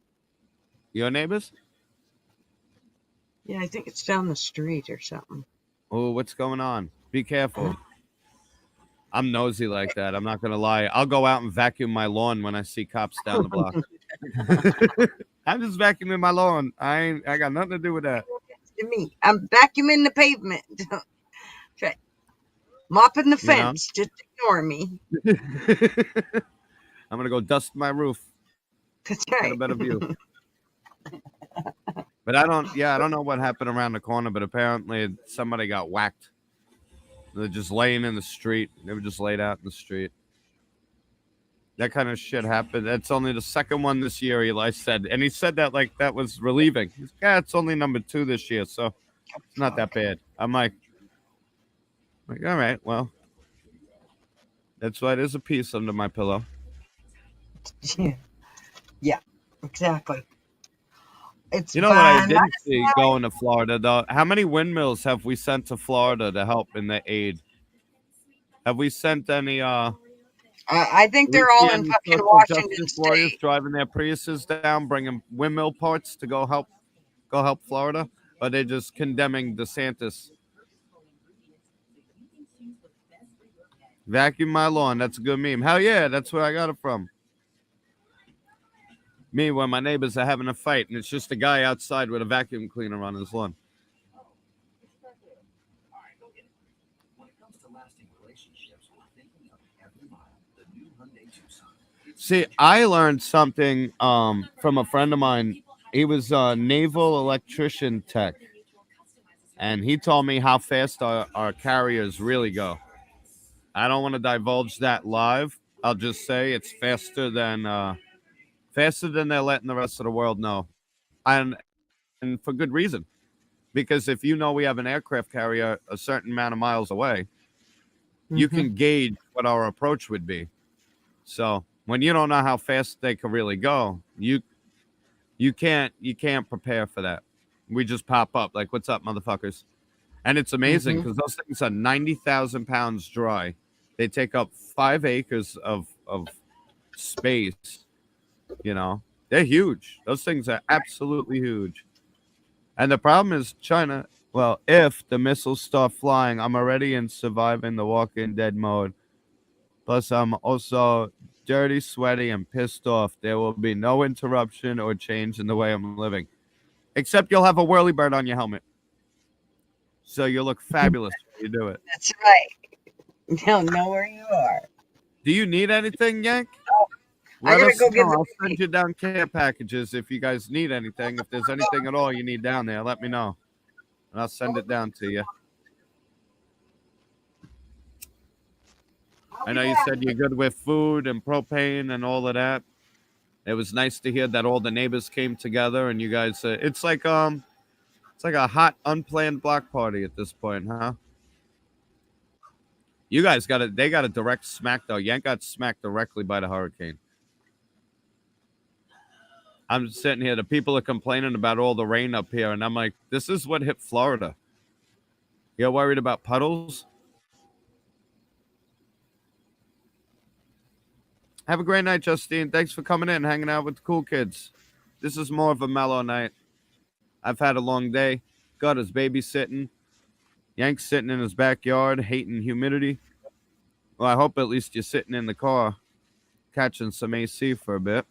Your neighbors? Yeah, I think it's down the street or something. Oh, what's going on? Be careful. I'm nosy like that. I'm not gonna lie. I'll go out and vacuum my lawn when I see cops down the block. I'm just vacuuming my lawn. I got nothing to do with that. To me, I'm vacuuming the pavement. Okay. Mopping the You know? fence. Just ignore me. I'm gonna go dust my roof. That's Get a right. better view. But I don't know what happened around the corner, but apparently somebody got whacked. They're just laying in the street. They were just laid out in the street. That kind of shit happened. That's only the second one this year, Eli said. And he said that like that was relieving. He's like, yeah, it's only number 2 this year, so it's not that bad. I'm like, all right, well. That's why there's a piece under my pillow. Yeah, exactly. It's You know what I fine. didn't see going to Florida, though? How many windmills have we sent to Florida to help in the aid? Have we sent any I think we they're all see in any fucking social Washington justice warriors State. driving their Priuses down, bringing windmill parts to go help Florida? Or are they just condemning DeSantis? Vacuum my lawn. That's a good meme. Hell yeah, that's where I got it from. Me, when my neighbors are having a fight, and it's just a guy outside with a vacuum cleaner on his lawn. See, I learned something from a friend of mine. He was a naval electrician tech, and he told me how fast our carriers really go. I don't want to divulge that live. I'll just say it's faster than they're letting the rest of the world know, and for good reason. Because if you know we have an aircraft carrier a certain amount of miles away, you can gauge what our approach would be. So when you don't know how fast they can really go, you can't prepare for that. We just pop up like, "What's up, motherfuckers?" And it's amazing because those things are 90,000 pounds dry. They take up 5 acres of space. You know, they're huge. Those things are absolutely huge. And the problem is China. Well, if the missiles start flying, I'm already in surviving the Walking Dead mode. Plus, I'm also dirty, sweaty, and pissed off. There will be no interruption or change in the way I'm living. Except you'll have a whirly bird on your helmet. So you'll look fabulous when you do it. That's right. They'll know where you are. Do you need anything, Yank? I gotta us go get know. the I'll send you down care packages if you guys need anything. If there's anything at all you need down there, let me know. And I'll send it down to you. I know you said you're good with food and propane and all of that. It was nice to hear that all the neighbors came together and you guys. It's like a hot unplanned block party at this point, huh? You guys got it. They got a direct smack though. Yank got smacked directly by the hurricane. I'm sitting here. The people are complaining about all the rain up here, and I'm like, this is what hit Florida. You're worried about puddles? Have a great night, Justine. Thanks for coming in and hanging out with the cool kids. This is more of a mellow night. I've had a long day. Got his babysitting. Yank's sitting in his backyard, hating humidity. Well, I hope at least you're sitting in the car, catching some AC for a bit.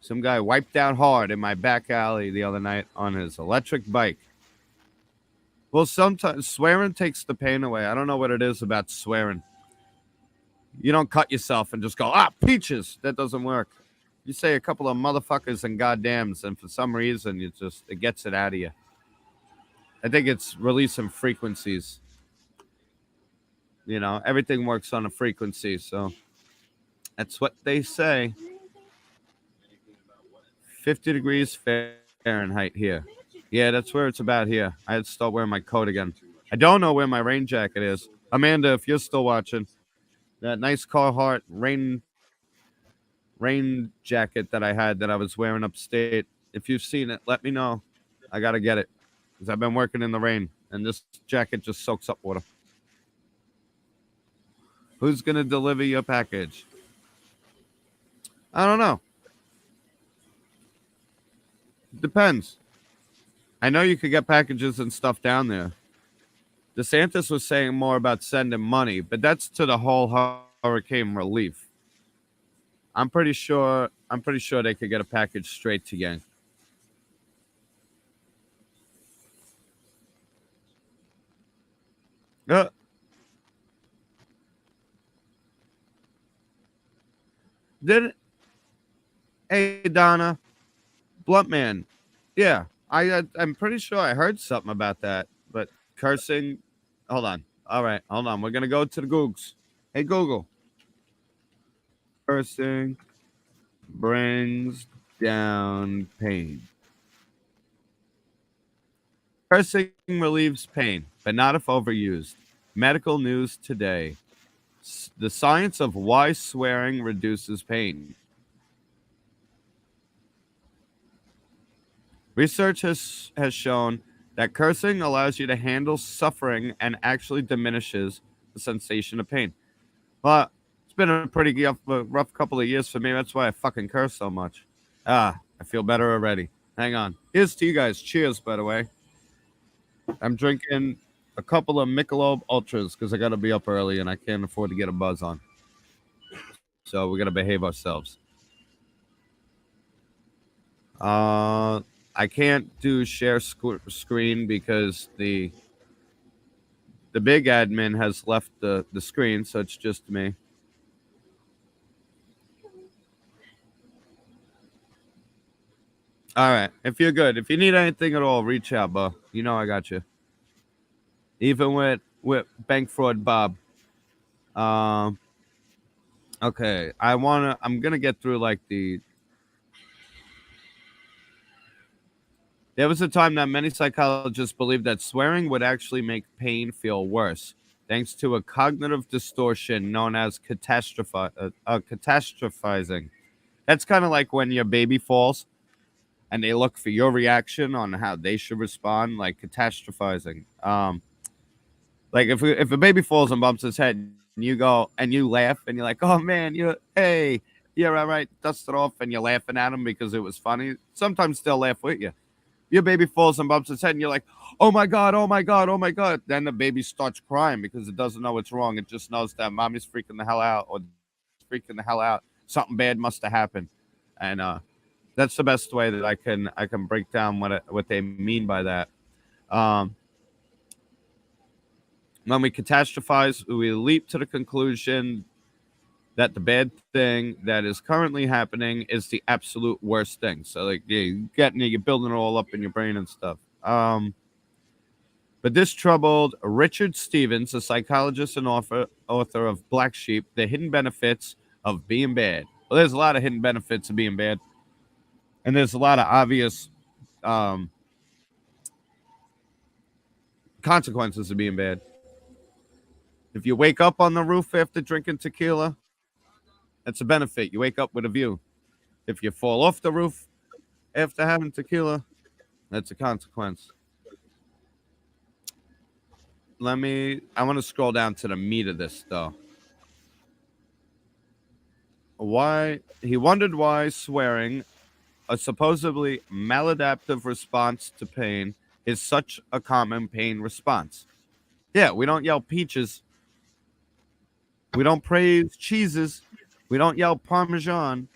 Some guy wiped out hard in my back alley the other night on his electric bike. Well, sometimes swearing takes the pain away. I don't know what it is about swearing. You don't cut yourself and just go, peaches. That doesn't work. You say a couple of motherfuckers and goddams, and for some reason, it gets it out of you. I think it's releasing frequencies. You know, everything works on a frequency, so that's what they say. 50 degrees Fahrenheit here. Yeah, that's where it's about here. I had to start wearing my coat again. I don't know where my rain jacket is. Amanda, if you're still watching, that nice Carhartt rain jacket that I had that I was wearing upstate. If you've seen it, let me know. I got to get it because I've been working in the rain, and this jacket just soaks up water. Who's going to deliver your package? I don't know. Depends. I know you could get packages and stuff down there. DeSantis was saying more about sending money, but that's to the whole hurricane relief. I'm pretty sure they could get a package straight to you. Uh, did Hey Donna, Bluntman. Yeah, I'm pretty sure I heard something about that, but cursing. Hold on. All right, hold on. We're gonna go to the Googs. Hey Google. Cursing brings down pain. Cursing relieves pain, but not if overused. Medical news today. The science of why swearing reduces pain. Research has shown that cursing allows you to handle suffering and actually diminishes the sensation of pain. Well, it's been a pretty rough couple of years for me. That's why I fucking curse so much. I feel better already. Hang on. Here's to you guys. Cheers, by the way. I'm drinking a couple of Michelob Ultras because I got to be up early and I can't afford to get a buzz on. So we got to behave ourselves. I can't do share screen because the big admin has left the screen, so it's just me. All right. If you're good, if you need anything at all, reach out, bro. You know I got you. Even with Bank Fraud Bob. Okay. I'm gonna get through like There was a time that many psychologists believed that swearing would actually make pain feel worse, thanks to a cognitive distortion known as catastrophizing. That's kind of like when your baby falls and they look for your reaction on how they should respond, like catastrophizing. Like if a baby falls and bumps his head, and you go and you laugh and you're like, oh man, hey, you're all right, dust it off, and you're laughing at him because it was funny. Sometimes they'll laugh with you. Your baby falls and bumps its head, and you're like, oh my God, oh my God, oh my God. Then the baby starts crying because it doesn't know what's wrong. It just knows that mommy's freaking the hell out or freaking the hell out. Something bad must have happened. And that's the best way that I can break down what they mean by that. When we catastrophize, we leap to the conclusion that the bad thing that is currently happening is the absolute worst thing. So like you're building it all up in your brain and stuff. But this troubled Richard Stevens, a psychologist and author of Black Sheep, The Hidden Benefits of Being Bad. Well, there's a lot of hidden benefits of being bad. And there's a lot of obvious consequences of being bad. If you wake up on the roof after drinking tequila, that's a benefit. You wake up with a view. If you fall off the roof after having tequila, that's a consequence. I want to scroll down to the meat of this, though. He wondered why swearing, a supposedly maladaptive response to pain, is such a common pain response. Yeah, we don't yell peaches. We don't praise cheeses. We don't yell Parmesan.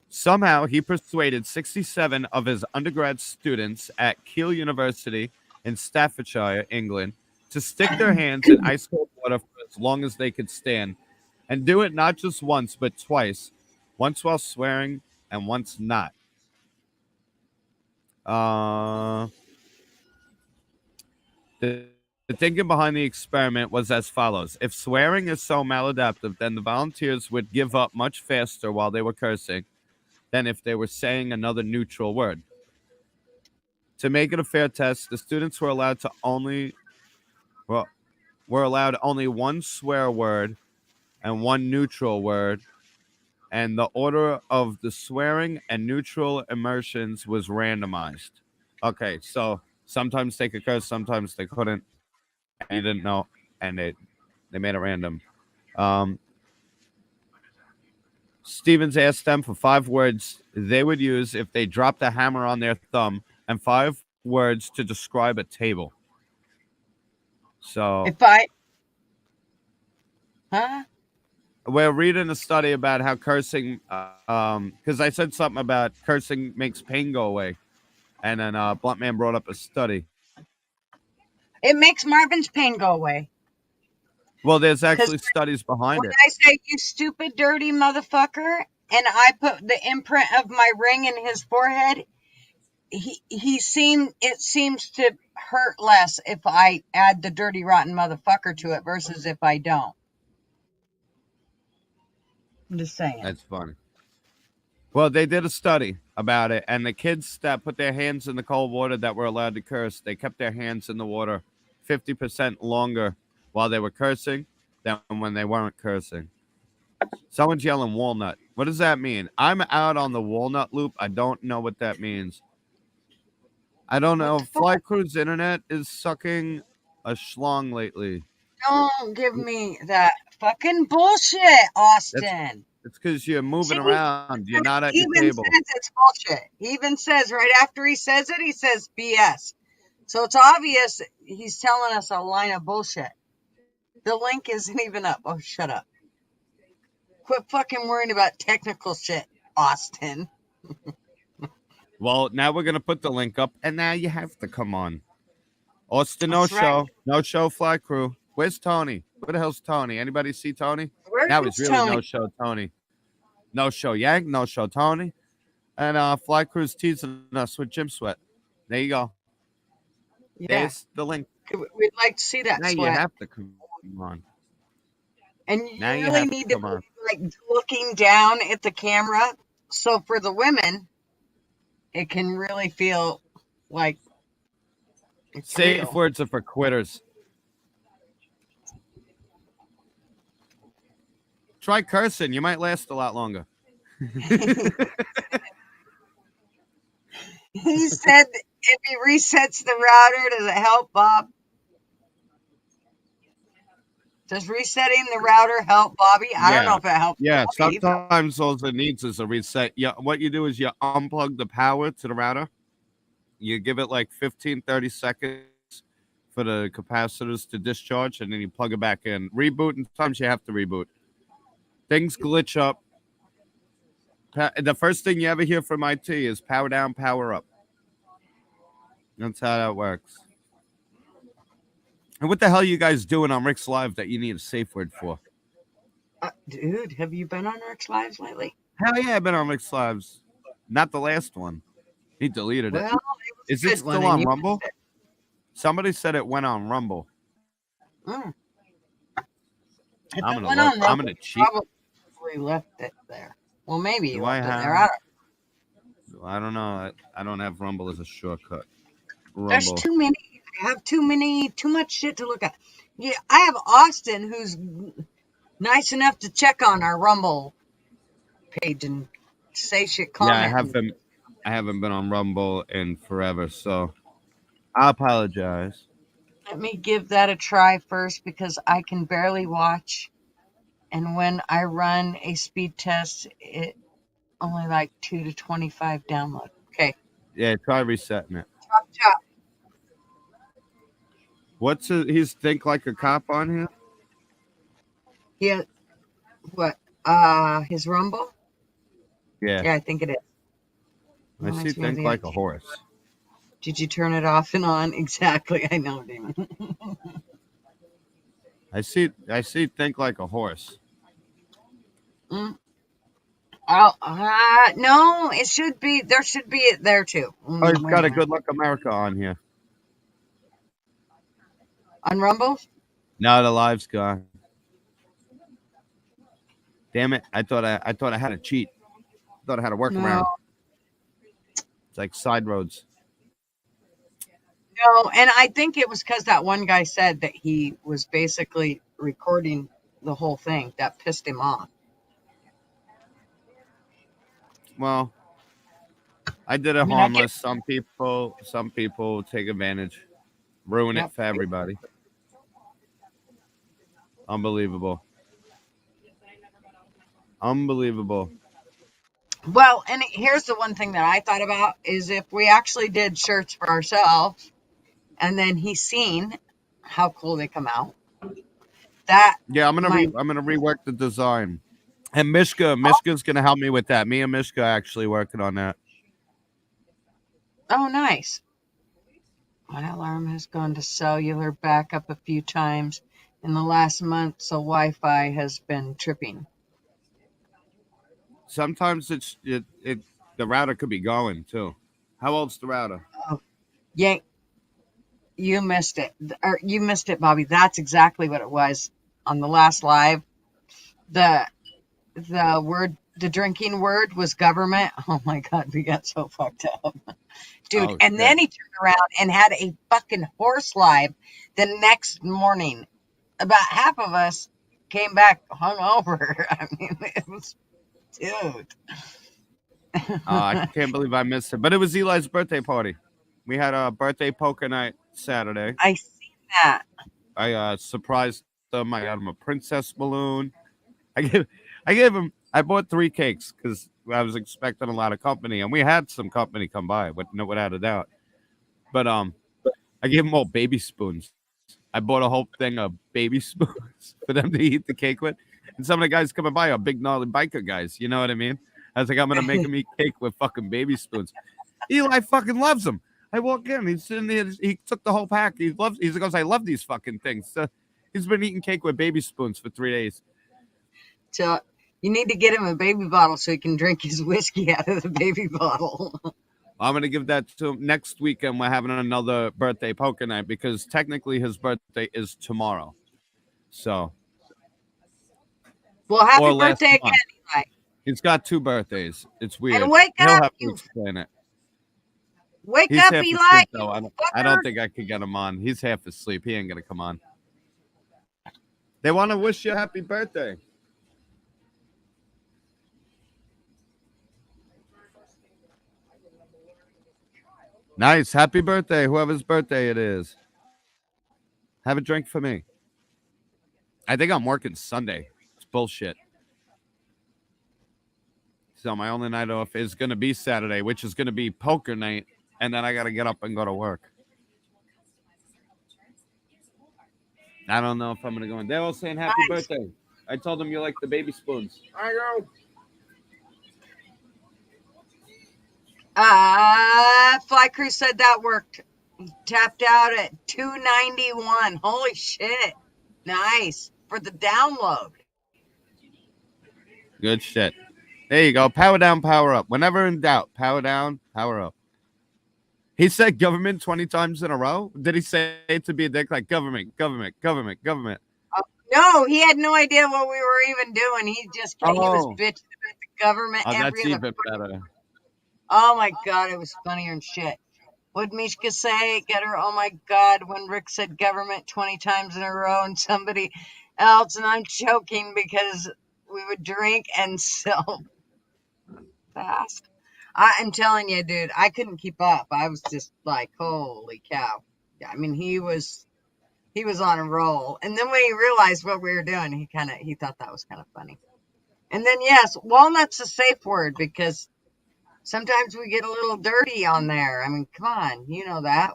Somehow, he persuaded 67 of his undergrad students at Keele University in Staffordshire, England, to stick their hands in ice cold water for as long as they could stand, and do it not just once, but twice, once while swearing and once not. The thinking behind the experiment was as follows. If swearing is so maladaptive, then the volunteers would give up much faster while they were cursing than if they were saying another neutral word. To make it a fair test, the students were allowed only one swear word and one neutral word, and the order of the swearing and neutral immersions was randomized. Okay, so sometimes they could curse, sometimes they couldn't. And you didn't know, and they made it random. Stevens asked them for 5 words they would use if they dropped a hammer on their thumb and 5 words to describe a table. So If I, huh? we're reading a study about how cursing, because I said something about cursing makes pain go away. And then Blunt Man brought up a study. It makes Marvin's pain go away. Well, there's actually studies behind When it. I say, you stupid, dirty motherfucker, and I put the imprint of my ring in his forehead, it seems to hurt less if I add the dirty, rotten motherfucker to it versus if I don't. I'm just saying. That's funny. Well, they did a study about it, and the kids that put their hands in the cold water that were allowed to curse, they kept their hands in the water 50% longer while they were cursing than when they weren't cursing. Someone's yelling walnut. What does that mean? I'm out on the walnut loop. I don't know what that means. I don't know. Fly Crew's internet is sucking a schlong lately. Don't give me that fucking bullshit, Austin. It's because you're moving See, around. You're not at He your even table. says it's bullshit. He even says right after he says it, he says BS. So it's obvious he's telling us a line of bullshit. The link isn't even up. Oh, shut up. Quit fucking worrying about technical shit, Austin. Well, now we're gonna put the link up, and now you have to come on. Austin, no That's right. show, no show. Fly Crew. Where's Tony? Where the hell's Tony? Anybody see Tony? Where's That was really Tony? no show, Tony. No show, Yank. No show, Tony. And Fly Crew's teasing us with Jim Sweat. There you go. Yeah, There's the link. we'd like to see that Now you sweat. have to come on. And you Now you really have to need to come on. be like looking down at the camera. So for the women, it can really feel like it's Safe real. words are for quitters. Try cursing. You might last a lot longer. He said if he resets the router, does it help, Bob? Does resetting the router help, Bobby? I don't know if it helps. Yeah, Bobby, but sometimes all it needs is a reset. Yeah, what you do is you unplug the power to the router. You give it like 15, 30 seconds for the capacitors to discharge, and then you plug it back in. Reboot, and sometimes you have to reboot. Things glitch up. The first thing you ever hear from IT is power down, power up. That's how that works. And what the hell are you guys doing on Rick's Live that you need a safe word for? dude, have you been on Rick's Lives lately? Hell yeah, I've been on Rick's Lives. Not the last one. He deleted it. Well, it was Is a it good still one, and on you Rumble? missed it. Somebody said it went on Rumble. Mm. If I'm it gonna went look. on I'm Rumble, gonna cheat. probably left it there. Well, maybe you Do I left it there. have? I I don't know. I don't have Rumble as a shortcut. There's Rumble. too many. I have too much shit to look at. Yeah, I have Austin, who's nice enough to check on our Rumble page and say shit, Yeah, comment. I haven't been on Rumble in forever, so I apologize. Let me give that a try first because I can barely watch. And when I run a speed test, it only like 2 to 25 download. Okay. Yeah, try resetting it. Chop. He's think like a cop on here? Yeah. What? His Rumble? Yeah. Yeah, I think it is. I see Reminds me of think the like a IT. horse. Did you turn it off and on? Exactly. I know, Damon. I see think like a horse. No, it should be. There should be it there too. Oh, he's Wait got a minute. Good Luck America on here. On Rumble? Now the live's gone. Damn it! I thought I had to cheat. I thought I had to work around. No. It's like side roads. No, and I think it was because that one guy said that he was basically recording the whole thing. That pissed him off. Well, I did it mean, I get- harmless. Some people take advantage, ruin Yep. it for everybody. Unbelievable. Unbelievable. Well, and here's the one thing that I thought about is if we actually did shirts for ourselves and then he's seen how cool they come out. That Yeah, I'm gonna might rework the design. And Mishka's gonna help me with that. Me and Mishka are actually working on that. Oh, nice. My alarm has gone to cellular backup a few times in the last month, so Wi-Fi has been tripping. Sometimes the router could be going too. How old's the router? Yank, you missed it. You missed it, Bobby. That's exactly what it was on the last live. The drinking word was government. Oh my God, we got so fucked up. Dude, Oh, and shit. then he turned around and had a fucking horse live the next morning. About half of us came back hungover. I mean, it was, dude. I can't believe I missed it. But it was Eli's birthday party. We had a birthday poker night Saturday. I seen that. I surprised them. I got him a princess balloon. I bought 3 cakes because I was expecting a lot of company, and we had some company come by, without a doubt. But I gave them all baby spoons. I bought a whole thing of baby spoons for them to eat the cake with. And some of the guys coming by are big gnarly biker guys. You know what I mean? I was like, I'm gonna make them eat cake with fucking baby spoons. Eli fucking loves them. I walk in, he's sitting there, he took the whole pack. He goes, I love these fucking things. He's been eating cake with baby spoons for 3 days. So you need to get him a baby bottle so he can drink his whiskey out of the baby bottle. I'm going to give that to him. Next weekend, we're having another birthday poker night because technically his birthday is tomorrow. So. Well, happy birthday again, Eli. He's got 2 birthdays. It's weird. And wake He'll up, have to explain it. Wake He's up, half Eli. asleep, though. I don't think I could get him on. He's half asleep. He ain't going to come on. They want to wish you a happy birthday. Nice. Happy birthday, whoever's birthday it is. Have a drink for me. I think I'm working Sunday. It's bullshit. So my only night off is going to be Saturday, which is going to be poker night. And then I got to get up and go to work. I don't know if I'm going to go in. They're all saying happy birthday. I told them you like the baby spoons. I know. Fly Crew said that worked. He tapped out at 291. Holy shit. Nice. For the download. Good shit. There you go. Power down, power up. Whenever in doubt, power down, power up. He said government 20 times in a row. Did he say it to be a dick like government, government, government, government? No, he had no idea what we were even doing. He just he was bitching about the government. Oh, that's even better. Oh my God, it was funnier than shit. What'd Mishka say? Get her, oh my God, when Rick said government 20 times in a row and somebody else, and I'm choking because we would drink and sell fast. I'm telling you, dude, I couldn't keep up. I was just like, holy cow. I mean, he was on a roll. And then when he realized what we were doing, he thought that was kind of funny. And then, yes, walnut's a safe word because sometimes we get a little dirty on there. I mean, come on, you know that.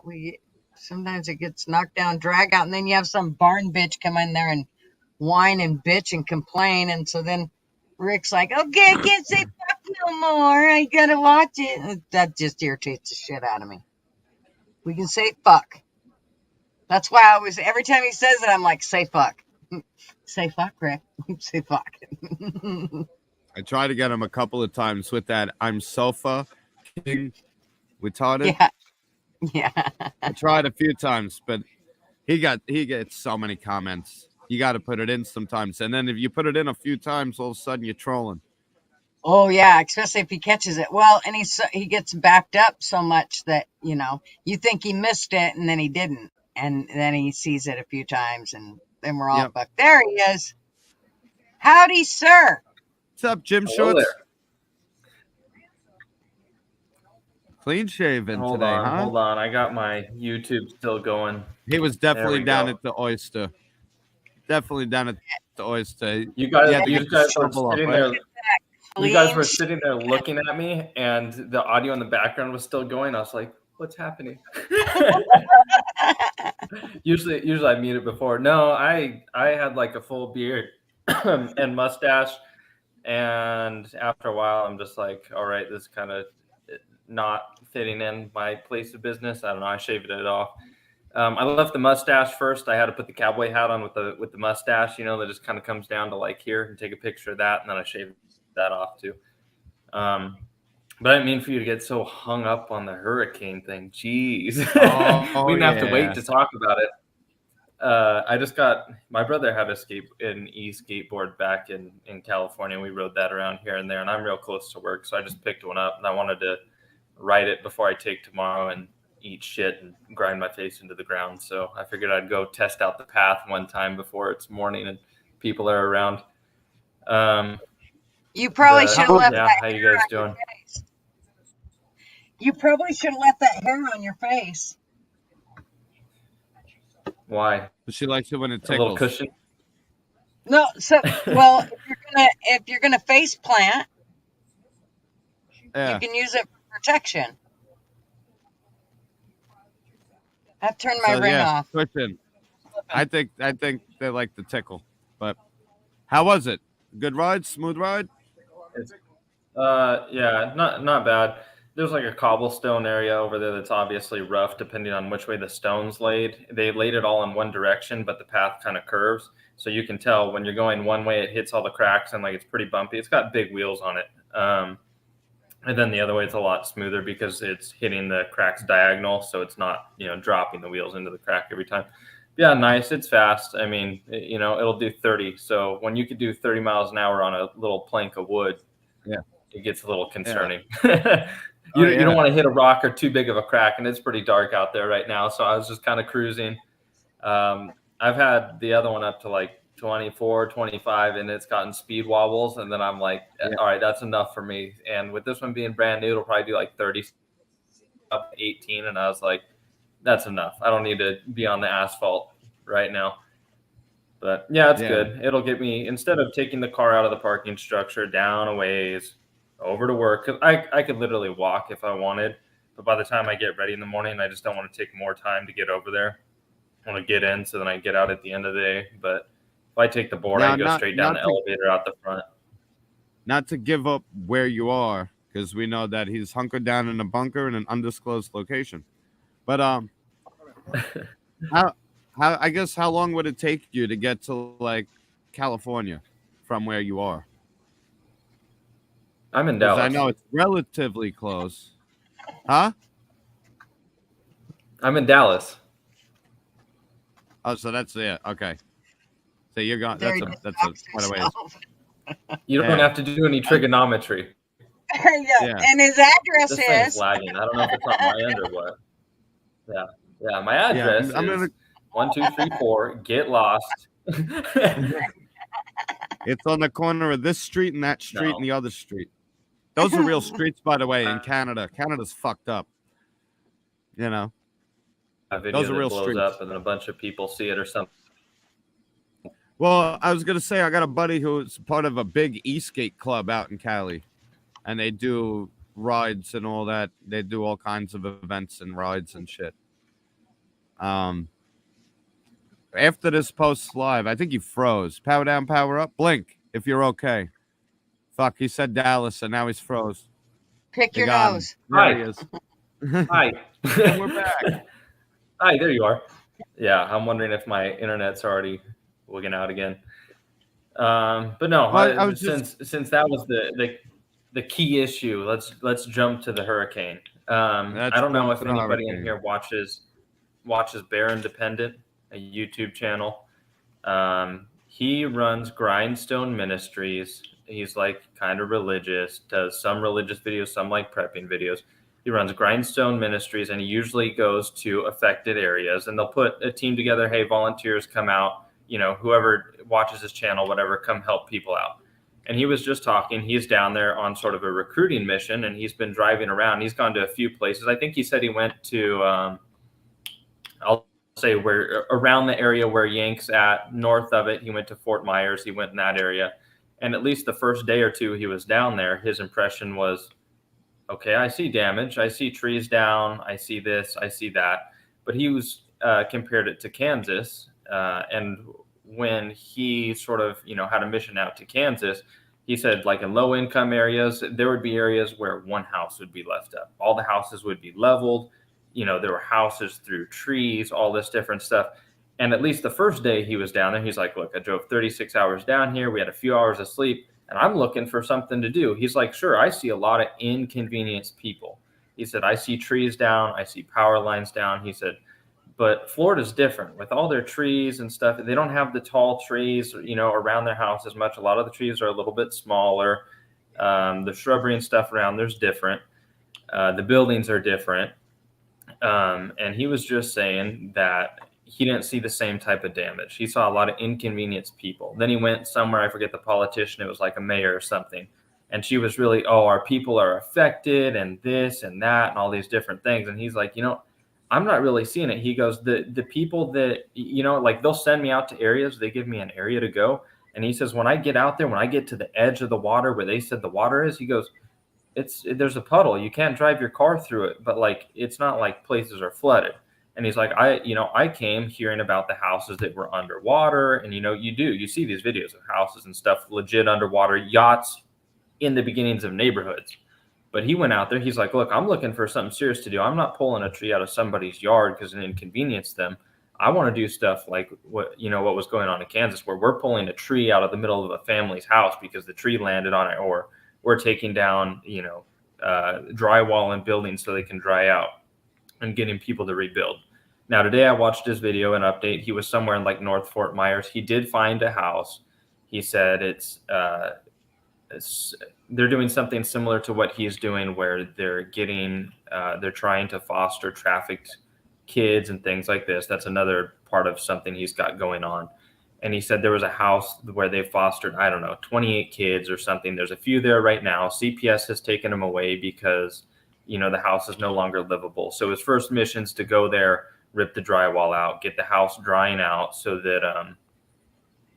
Sometimes it gets knocked down, drag out, and then you have some barn bitch come in there and whine and bitch and complain. And so then Rick's like, okay, I can't say fuck no more. I gotta watch it. That just irritates the shit out of me. We can say fuck. That's why every time he says it, I'm like, say fuck. Say fuck, Rick. Say fuck. I tried to get him a couple of times with that I'm sofa king retarded. Yeah. I tried a few times, but he gets so many comments. You got to put it in sometimes. And then if you put it in a few times, all of a sudden you're trolling. Oh, yeah, especially if he catches it. Well, and he gets backed up so much that, you think he missed it and then he didn't. And then he sees it a few times and then we're all fucked. There he is. Howdy, sir. What's up, Jim Shorts? Clean shaven today, huh? Hold on. I got my YouTube still going. He was definitely down at the Oyster. Definitely down at the Oyster. You guys are sitting there. You guys were Leans. sitting there looking at me, and the audio in the background was still going. I was like, "What's happening?" Usually I mute it before. No, I had like a full beard and mustache, and after a while, I'm just like, "All right, this is kind of not fitting in my place of business." I don't know. I shaved it off. I left the mustache first. I had to put the cowboy hat on with the mustache, that just kind of comes down to like here, and take a picture of that, and then I shaved that off too. But I didn't mean for you to get so hung up on the hurricane thing. Jeez, Oh, we didn't have to yeah. wait to talk about it. I just got my brother had an e-skateboard back in California. We rode that around here and there, and I'm real close to work, so I just picked one up, and I wanted to ride it before I take tomorrow and eat shit and grind my face into the ground. So I figured I'd go test out the path one time before it's morning and people are around. You probably But, should have left yeah, that how you hair guys on your doing? face. You probably should have left that hair on your face. Why? But she likes it when it A little tickles. cushion? No, so well, if you're gonna face plant, Yeah. you can use it for protection. I've turned my So, ring yeah, off. cushion. I think they like the tickle. But how was it? Good ride? Smooth ride? Yeah, not bad. There's like a cobblestone area over there that's obviously rough depending on which way the stone's laid. They laid it all in one direction, but the path kind of curves. So you can tell when you're going one way, it hits all the cracks and like it's pretty bumpy. It's got big wheels on it. And then the other way, it's a lot smoother because it's hitting the cracks diagonal. So it's not, dropping the wheels into the crack every time. Yeah, nice. It's fast. I mean, it'll do 30. So when you could do 30 miles an hour on a little plank of wood, Yeah, it gets a little concerning. Oh, You don't yeah. want to hit a rock or too big of a crack, and it's pretty dark out there right now. So I was just kind of cruising. I've had the other one up to like 24, 25, and it's gotten speed wobbles. And then I'm like, Yeah. all right, that's enough for me. And with this one being brand new, it'll probably do like 30 up to 18. And I was like, that's enough. I don't need to be on the asphalt right now. But yeah, it's Yeah. good. It'll get me, instead of taking the car out of the parking structure down a ways over to work, 'cause I could literally walk if I wanted. But by the time I get ready in the morning, I just don't want to take more time to get over there. I want to get in so then I get out at the end of the day. But if I take the board, Now, I go straight down the elevator out the front. Not to give up where you are, because we know that he's hunkered down in a bunker in an undisclosed location. But how I guess how long would it take you to get to like California from where you are? I'm in 'Cause Dallas. I know it's relatively close. Huh? I'm in Dallas. Oh, so that's it. Okay. So you're going. There That's he a talks quite a ways. himself. You don't Yeah. have to do any trigonometry. Yeah. And his address This thing's is lagging. I don't know if it's on my end or what. Yeah. My address I'm is gonna. 1234. Get lost. It's on the corner of this street and that street No. and the other street. Those are real streets, by the way, in Canada. Canada's fucked up. You know. A video Those are that real blows streets. up and then a bunch of people see it or something. Well, I was gonna say I got a buddy who's part of a big e-skate club out in Cali, and they do rides and all that. They do all kinds of events and rides and shit. After this post live, I think you froze. Power down, power up. Blink if you're okay. Fuck, he said Dallas, and now he's froze. pick They your got him. nose. There he is. Hi. And we're back. Hi, there you are. Yeah, I'm wondering if my internet's already wigging out again. But no, Well, I was just- since that was the key issue, let's jump to the hurricane. I Let's don't know jump if to the anybody in hurricane. here watches Bear Independent, a YouTube channel. He runs Grindstone Ministries. He's like kind of religious, does some religious videos, some like prepping videos. He runs Grindstone Ministries, and he usually goes to affected areas, and they'll put a team together. Hey, volunteers, come out. Whoever watches his channel, whatever, come help people out. And he was just talking. He's down there on sort of a recruiting mission, and he's been driving around. He's gone to a few places. I think he said he went to, I'll say where around the area where Yank's at, north of it. He went to Fort Myers. He went in that area. And at least the first day or two he was down there, his impression was, okay, I see damage. I see trees down. I see this. I see that. But he was compared it to Kansas. And when he sort of, had a mission out to Kansas, he said, like in low income areas, there would be areas where one house would be left up. All the houses would be leveled. There were houses through trees, all this different stuff. And at least the first day he was down there, he's like, look, I drove 36 hours down here. We had a few hours of sleep and I'm looking for something to do. He's like, sure, I see a lot of inconvenienced people. He said, I see trees down. I see power lines down. He said, but Florida's different with all their trees and stuff. They don't have the tall trees, around their house as much. A lot of the trees are a little bit smaller. The shrubbery and stuff around there's different. The buildings are different. And he was just saying that he didn't see the same type of damage. He saw a lot of inconvenienced people. Then he went somewhere, I forget the politician, it was like a mayor or something. And she was really, our people are affected and this and that and all these different things. And he's like, I'm not really seeing it. He goes, the people that, like they'll send me out to areas, they give me an area to go. And he says, when I get out there, when I get to the edge of the water where they said the water is, he goes, there's a puddle. You can't drive your car through it, but like, it's not like places are flooded. And he's like, I came hearing about the houses that were underwater. And, you see these videos of houses and stuff, legit underwater, yachts in the beginnings of neighborhoods. But he went out there. He's like, look, I'm looking for something serious to do. I'm not pulling a tree out of somebody's yard because it inconvenienced them. I want to do stuff like what was going on in Kansas, where we're pulling a tree out of the middle of a family's house because the tree landed on it, or we're taking down, drywall and buildings so they can dry out and getting people to rebuild. Now, today I watched his video, an update. He was somewhere in like North Fort Myers. He did find a house. He said they're doing something similar to what he's doing, where they're trying to foster trafficked kids and things like this. That's another part of something he's got going on. And he said there was a house where they fostered, 28 kids or something. There's a few there right now. CPS has taken them away because, the house is no longer livable. So his first mission is to go there, rip the drywall out, get the house drying out so that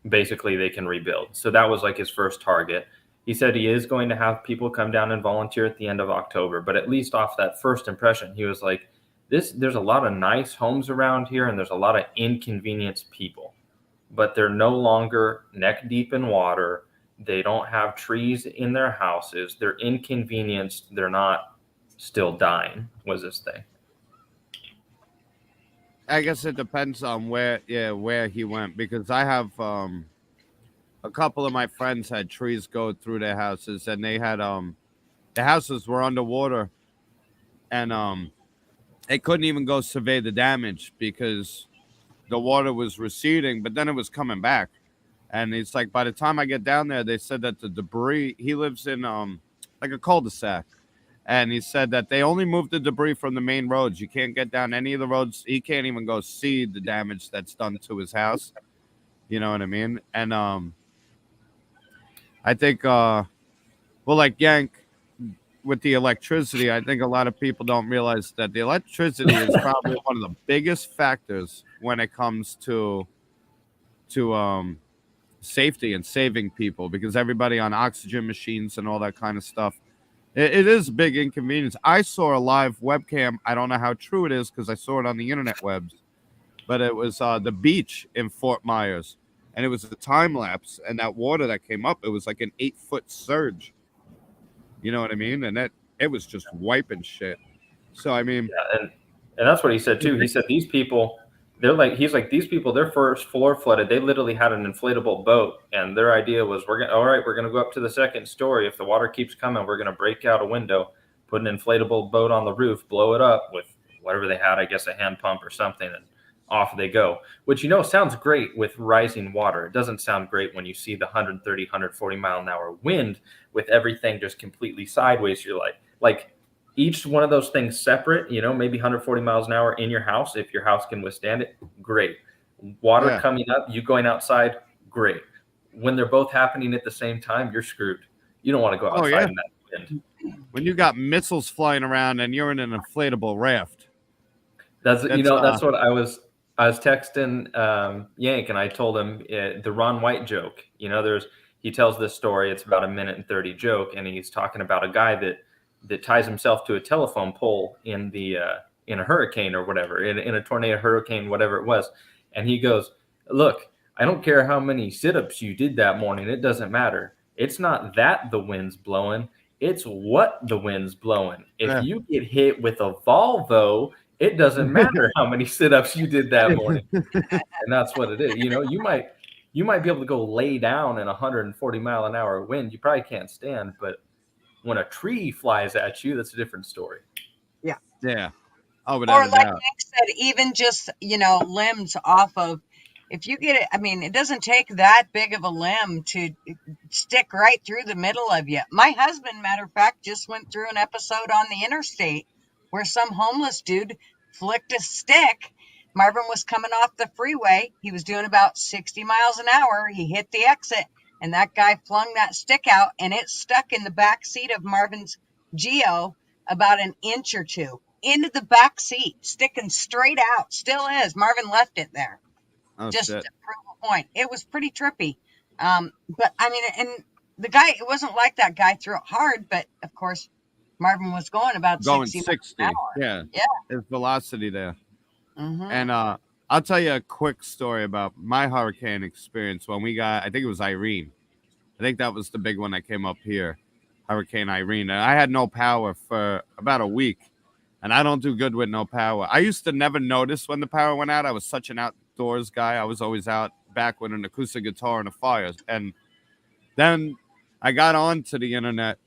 basically they can rebuild. So that was like his first target. He said he is going to have people come down and volunteer at the end of October, but at least off that first impression, he was like, there's a lot of nice homes around here and there's a lot of inconvenienced people, but they're no longer neck deep in water. They don't have trees in their houses. They're inconvenienced. They're not still dying, was his thing. I guess it depends on where he went, because I have a couple of my friends had trees go through their houses, and they had the houses were underwater, and they couldn't even go survey the damage because the water was receding, but then it was coming back. And it's like, by the time I get down there, they said that the debris, he lives in like a cul-de-sac, and he said that they only moved the debris from the main roads. You can't get down any of the roads. He can't even go see the damage that's done to his house. You know what I mean? And I think, like Yank, with the electricity, I think a lot of people don't realize that the electricity is probably one of the biggest factors when it comes to safety and saving people, because everybody on oxygen machines and all that kind of stuff. It is a big inconvenience. I saw a live webcam. I don't know how true it is because I saw it on the internet webs, but it was the beach in Fort Myers. And it was a time lapse, and that water that came up, it was like an 8-foot surge. You know what I mean? And it was just wiping shit. So I mean, yeah, and that's what he said too. He said these people, these people, their first floor flooded. They literally had an inflatable boat, and their idea was, we're gonna go up to the second story. If the water keeps coming, we're gonna break out a window, put an inflatable boat on the roof, blow it up with whatever they had, I guess a hand pump or something, and off they go, which, sounds great with rising water. It doesn't sound great when you see the 130, 140 mile an hour wind with everything just completely sideways. You're like each one of those things separate, maybe 140 miles an hour in your house. If your house can withstand it, great. Water coming up, you going outside, great. When they're both happening at the same time, you're screwed. You don't want to go outside in that wind. When you got missiles flying around and you're in an inflatable raft. That's what I was texting Yank, and I told him the Ron White joke. he tells this story. It's about a minute and 30 joke, and he's talking about a guy that ties himself to a telephone pole in a hurricane or whatever, in a tornado, hurricane, whatever it was. And he goes, look, I don't care how many sit-ups you did that morning. It doesn't matter. It's not that the wind's blowing. It's what the wind's blowing. If you get hit with a Volvo, it doesn't matter how many sit-ups you did that morning. And that's what it is. You know, you might be able to go lay down in 140 mile an hour wind. You probably can't stand, but when a tree flies at you, that's a different story. Yeah. Oh, Or like Nick said, even just, limbs off of, if you get it, I mean, it doesn't take that big of a limb to stick right through the middle of you. My husband, matter of fact, just went through an episode on the interstate where some homeless dude flicked a stick. Marvin was coming off the freeway. He was doing about 60 miles an hour. He hit the exit, and that guy flung that stick out, and it stuck in the back seat of Marvin's Geo about an inch or two into the back seat, sticking straight out. Still is. Marvin left it there just to prove a point. It was pretty trippy. But I mean, and the guy, it wasn't like that guy threw it hard, but of course, Marvin was going about 60 miles an hour. Yeah. His velocity there. Mm-hmm. And I'll tell you a quick story about my hurricane experience when we got, I think it was Irene. I think that was the big one that came up here, Hurricane Irene. And I had no power for about a week. And I don't do good with no power. I used to never notice when the power went out. I was such an outdoors guy. I was always out back with an acoustic guitar and a fire. And then I got onto the internet,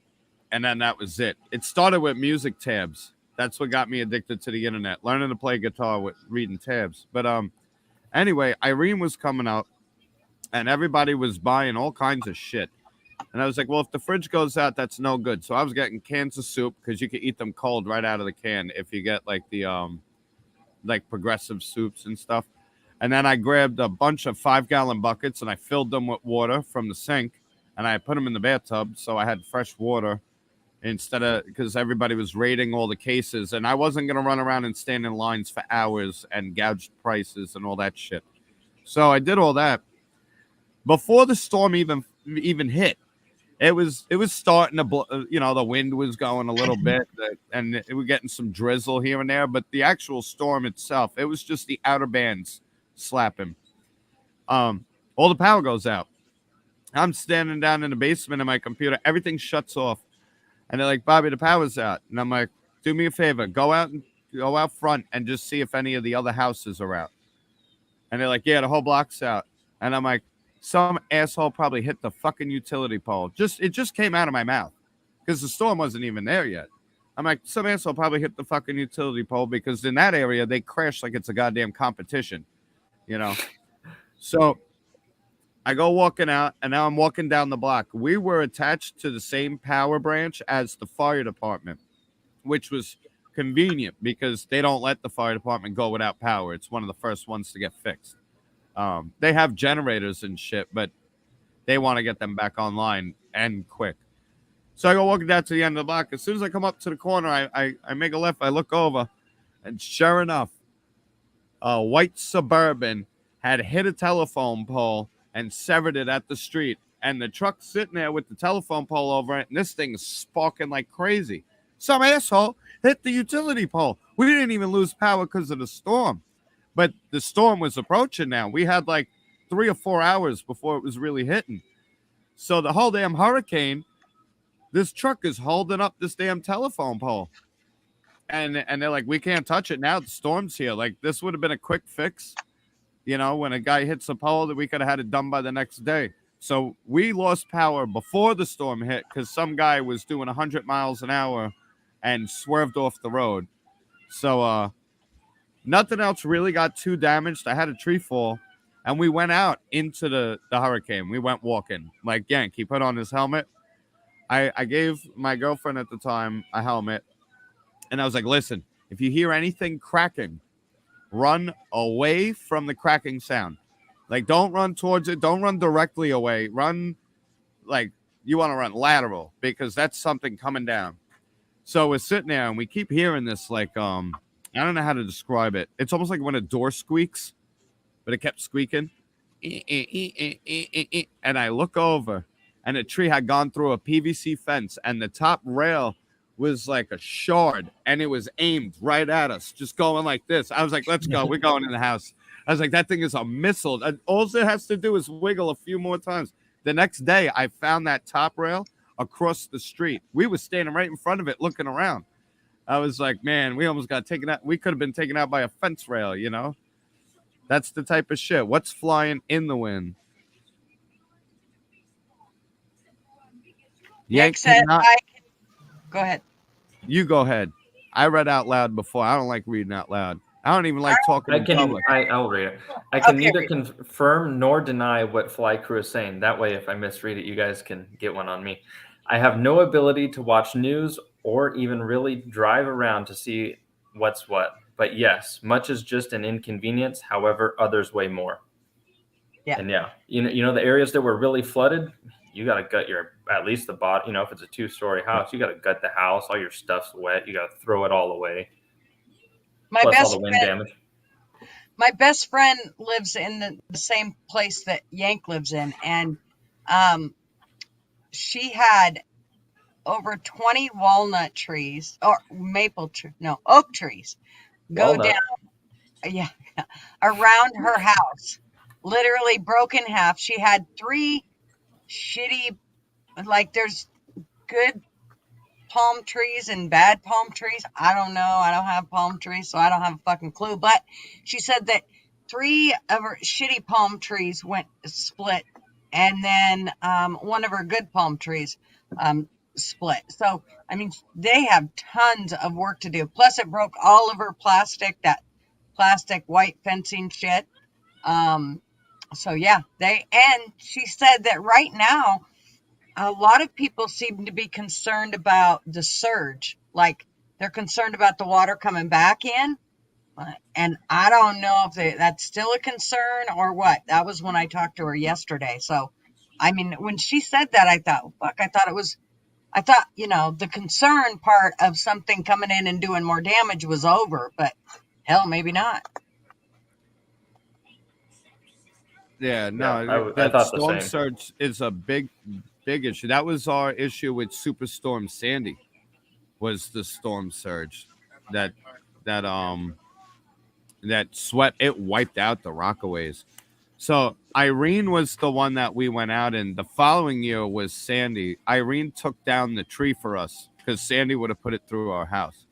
and then that was it. It started with music tabs. That's what got me addicted to the internet, learning to play guitar with reading tabs. But anyway, Irene was coming out, and everybody was buying all kinds of shit. And I was like, well, if the fridge goes out, that's no good. So I was getting cans of soup because you can eat them cold right out of the can if you get like the like progressive soups and stuff. And then I grabbed a bunch of 5-gallon buckets and I filled them with water from the sink, and I put them in the bathtub so I had fresh water instead of, because everybody was raiding all the cases, and I wasn't going to run around and stand in lines for hours and gouged prices and all that shit. So I did all that before the storm even hit. It was starting to blow, the wind was going a little bit, and it was getting some drizzle here and there. But the actual storm itself, it was just the outer bands slapping. All the power goes out. I'm standing down in the basement of my computer. Everything shuts off, and they're like, "Bobby, the power's out." And I'm like, "Do me a favor, go out front and just see if any of the other houses are out." And they're like, "Yeah, the whole block's out." And I'm like, some asshole probably hit the fucking utility pole. It just came out of my mouth because the storm wasn't even there yet. I'm like, some asshole probably hit the fucking utility pole, because in that area they crash like it's a goddamn competition, So I go walking out, and now I'm walking down the block. We were attached to the same power branch as the fire department, which was convenient because they don't let the fire department go without power. It's one of the first ones to get fixed. They have generators and shit, but they want to get them back online and quick. So I go walking down to the end of the block. As soon as I come up to the corner, I make a left. I look over, and sure enough, a white Suburban had hit a telephone pole and severed it at the street. And the truck's sitting there with the telephone pole over it, and this thing is sparking like crazy. Some asshole hit the utility pole. We didn't even lose power because of the storm. But the storm was approaching now. We had like 3 or 4 hours before it was really hitting. So the whole damn hurricane, this truck is holding up this damn telephone pole. And they're like, we can't touch it now. The storm's here. Like, this would have been a quick fix. When a guy hits a pole, that we could have had it done by the next day. So we lost power before the storm hit because some guy was doing 100 miles an hour and swerved off the road. So, nothing else really got too damaged. I had a tree fall, and we went out into the hurricane. We went walking. Like Yank, he put on his helmet. I gave my girlfriend at the time a helmet, and I was like, listen, if you hear anything cracking, run away from the cracking sound. Like, don't run towards it. Don't run directly away. Run, like, you want to run lateral, because that's something coming down. So we're sitting there, and we keep hearing this, like, I don't know how to describe it. It's almost like when a door squeaks, but it kept squeaking. And I look over, and a tree had gone through a PVC fence, and the top rail was like a shard, and it was aimed right at us, just going like this. I was like, let's go. We're going in the house. I was like, that thing is a missile. And all it has to do is wiggle a few more times. The next day, I found that top rail across the street. We were standing right in front of it looking around. I was like, man, we almost got taken out. We could have been taken out by a fence rail, you know? That's the type of shit. What's flying in the wind? Nick said, go ahead. You go ahead. I read out loud before. I don't like reading out loud. I don't even like talking in public. I'll read it. I can Okay, neither read confirm nor deny what Fly Crew is saying. That way, if I misread it, you guys can get one on me. I have no ability to watch news or even really drive around to see what's what. But yes, much is just an inconvenience. However, others weigh more. Yeah. And yeah, you know the areas that were really flooded, you got to gut your, at least the bottom. You know, if it's a 2-story house, you got to gut the house. All your stuff's wet. You got to throw it all away. My Plus all best the wind friend, damage. my best friend lives in the same place that Yank lives in, and she had over 20 walnut trees or oak trees go Walnut. down, yeah, around her house, literally broke in half. She had 3 shitty, like, there's good palm trees and bad palm trees. I don't know. I don't have palm trees, so I don't have a fucking clue. But she said that 3 of her shitty palm trees went split, and then one of her good palm trees split. So, I mean, they have tons of work to do. Plus, it broke all of her that plastic white fencing shit. So yeah, and she said that right now, a lot of people seem to be concerned about the surge. Like, they're concerned about the water coming back in. And I don't know if that's still a concern or what. That was when I talked to her yesterday. So, I mean, when she said that, I thought, the concern part of something coming in and doing more damage was over, but hell, maybe not. Yeah, no, Yeah, I that thought the storm same. surge is a big issue. That was our issue with Superstorm Sandy, was the storm surge that swept, it wiped out the Rockaways. So Irene was the one that we went out in. The following year was Sandy. Irene took down the tree for us because Sandy would have put it through our house.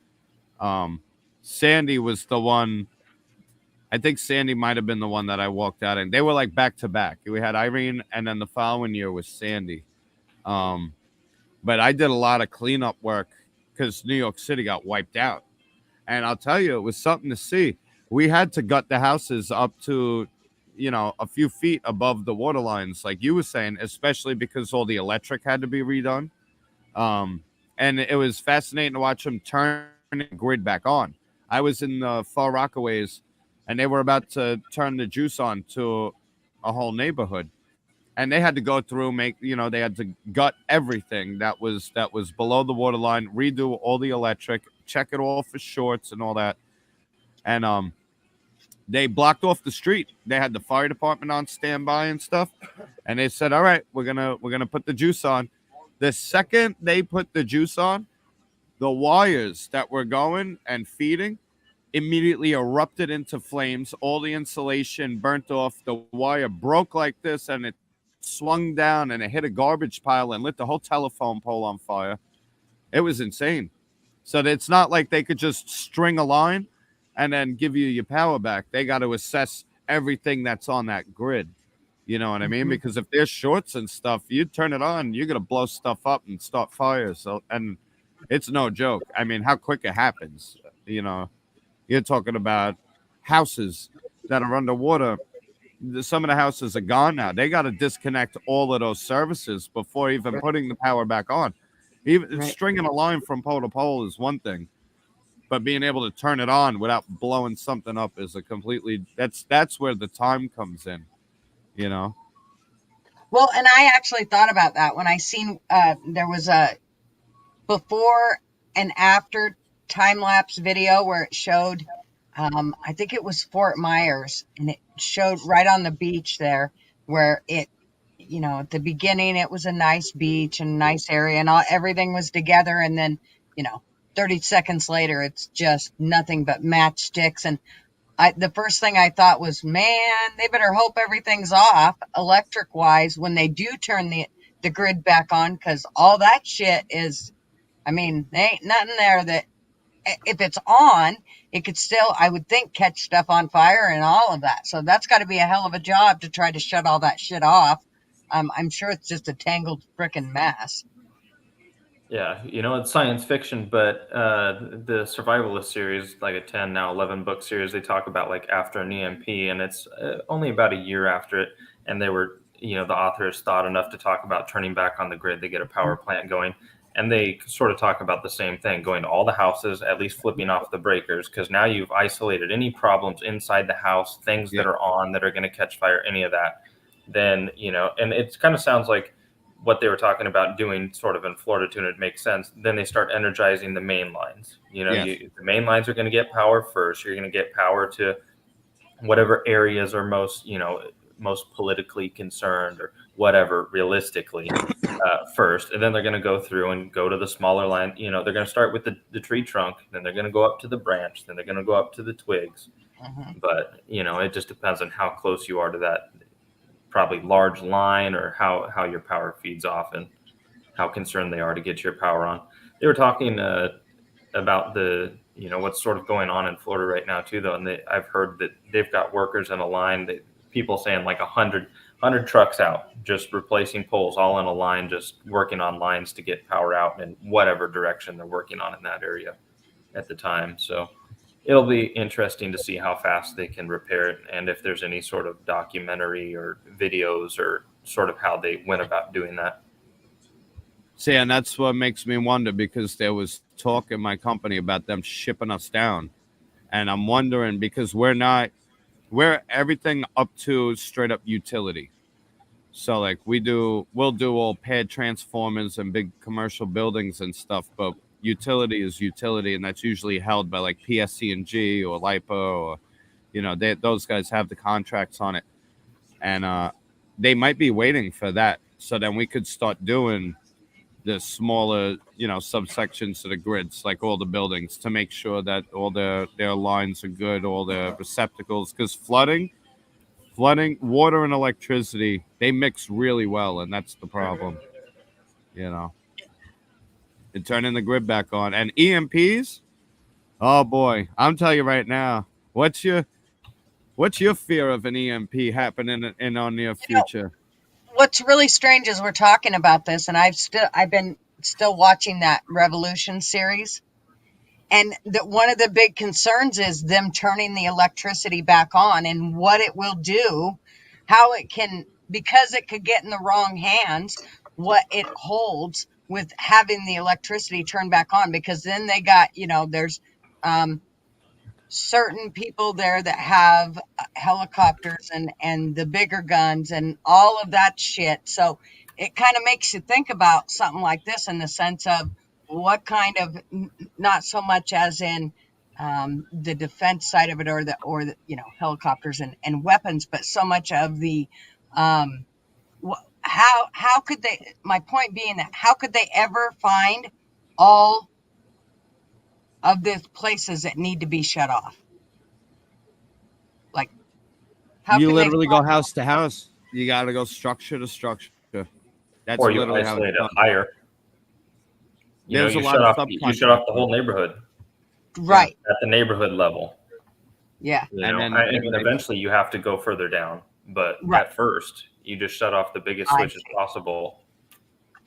Sandy was the one. I think Sandy might have been the one that I walked out in. They were like back to back. We had Irene, and then the following year was Sandy. But I did a lot of cleanup work because New York City got wiped out. And I'll tell you, it was something to see. We had to gut the houses up to, a few feet above the water lines, like you were saying, especially because all the electric had to be redone. And it was fascinating to watch them turn the grid back on. I was in the Far Rockaways, and they were about to turn the juice on to a whole neighborhood. And they had to go through, they had to gut everything that was below the water line, redo all the electric, check it all for shorts and all that. And they blocked off the street. They had the fire department on standby and stuff. And they said, all right, we're gonna put the juice on. The second they put the juice on, the wires that were going and feeding immediately erupted into flames. All the insulation burnt off. The wire broke like this, and it swung down, and it hit a garbage pile and lit the whole telephone pole on fire. It was insane. So it's not like they could just string a line and then give you your power back. They got to assess everything that's on that grid. You know what I mean? Because if there's shorts and stuff, you turn it on, you're going to blow stuff up and start fires. So, and it's no joke. I mean, how quick it happens, You're talking about houses that are underwater. Some of the houses are gone now. They got to disconnect all of those services before even putting the power back on. Even stringing a line from pole to pole is one thing, but being able to turn it on without blowing something up is that's where the time comes in, Well, and I actually thought about that when I seen there was a before and after time-lapse video where it showed, I think it was Fort Myers, and it showed right on the beach there where you know, at the beginning it was a nice beach and nice area and everything was together, and then, you know, 30 seconds later it's just nothing but matchsticks. And the first thing I thought was, man, they better hope everything's off electric wise when they do turn the grid back on, because all that shit is, I mean, there ain't nothing there that, if it's on, it could still, I would think, catch stuff on fire and all of that. So that's got to be a hell of a job to try to shut all that shit off. I'm sure it's just a tangled frickin' mess. Yeah, you know, it's science fiction, but the Survivalist series, like a 10, now 11 book series, they talk about like after an EMP, and it's only about a year after it. And they were, you know, the authors thought enough to talk about turning back on the grid. They get a power plant going, and they sort of talk about the same thing, going to all the houses, at least flipping off the breakers, because now you've isolated any problems inside the house, things that are on that are going to catch fire, any of that. Then, you know, and it kind of sounds like what they were talking about doing sort of in Florida too, and it makes sense. Then they start energizing the main lines. You know, the main lines are going to get power first. You're going to get power to whatever areas are most, you know, most politically concerned or whatever, realistically, first. And then they're going to go through and go to the smaller line. You know, they're going to start with the tree trunk, then they're going to go up to the branch, then they're going to go up to the twigs. But, you know, it just depends on how close you are to that probably large line, or how your power feeds off and how concerned they are to get your power on. They were talking about the, you know, what's sort of going on in Florida right now too, though. And I've heard that they've got workers in a line, people saying like 100 trucks out, just replacing poles all in a line, just working on lines to get power out in whatever direction they're working on in that area at the time. So it'll be interesting to see how fast they can repair it, and if there's any sort of documentary or videos or sort of how they went about doing that. See, and that's what makes me wonder, because there was talk in my company about them shipping us down. And I'm wondering, because we're everything up to straight up utility. So like we'll do all pad transformers and big commercial buildings and stuff, but utility is utility, and that's usually held by like PSC&G or LIPA, or, you know, those guys have the contracts on it. And they might be waiting for that, so then we could start doing the smaller, you know, subsections to the grids, like all the buildings, to make sure that all their lines are good, all the receptacles, because flooding, water and electricity, they mix really well, and that's the problem, you know. And turning the grid back on. And EMPs, oh boy, I'm telling you right now, what's your fear of an EMP happening in our near future? What's really strange is we're talking about this, and I've been still watching that Revolution series, and one of the big concerns is them turning the electricity back on, and what it will do, how it can, because it could get in the wrong hands, what it holds with having the electricity turned back on. Because then they got, you know, there's certain people there that have helicopters and the bigger guns and all of that shit. So it kind of makes you think about something like this, in the sense of what kind of, not so much as in the defense side of it, or the you know, helicopters and weapons, but so much of the how could they, my point being that how could they ever find all of the places that need to be shut off? Like, how You can literally they go house to house. You got to go structure to structure. That's Or you literally how isolate it's it done. higher. You know, There's a you lot shut of off the whole neighborhood right? at the neighborhood level. Yeah. You And know, then and eventually you have to go further down. But Right. at first, you just shut off the biggest I switches see. possible.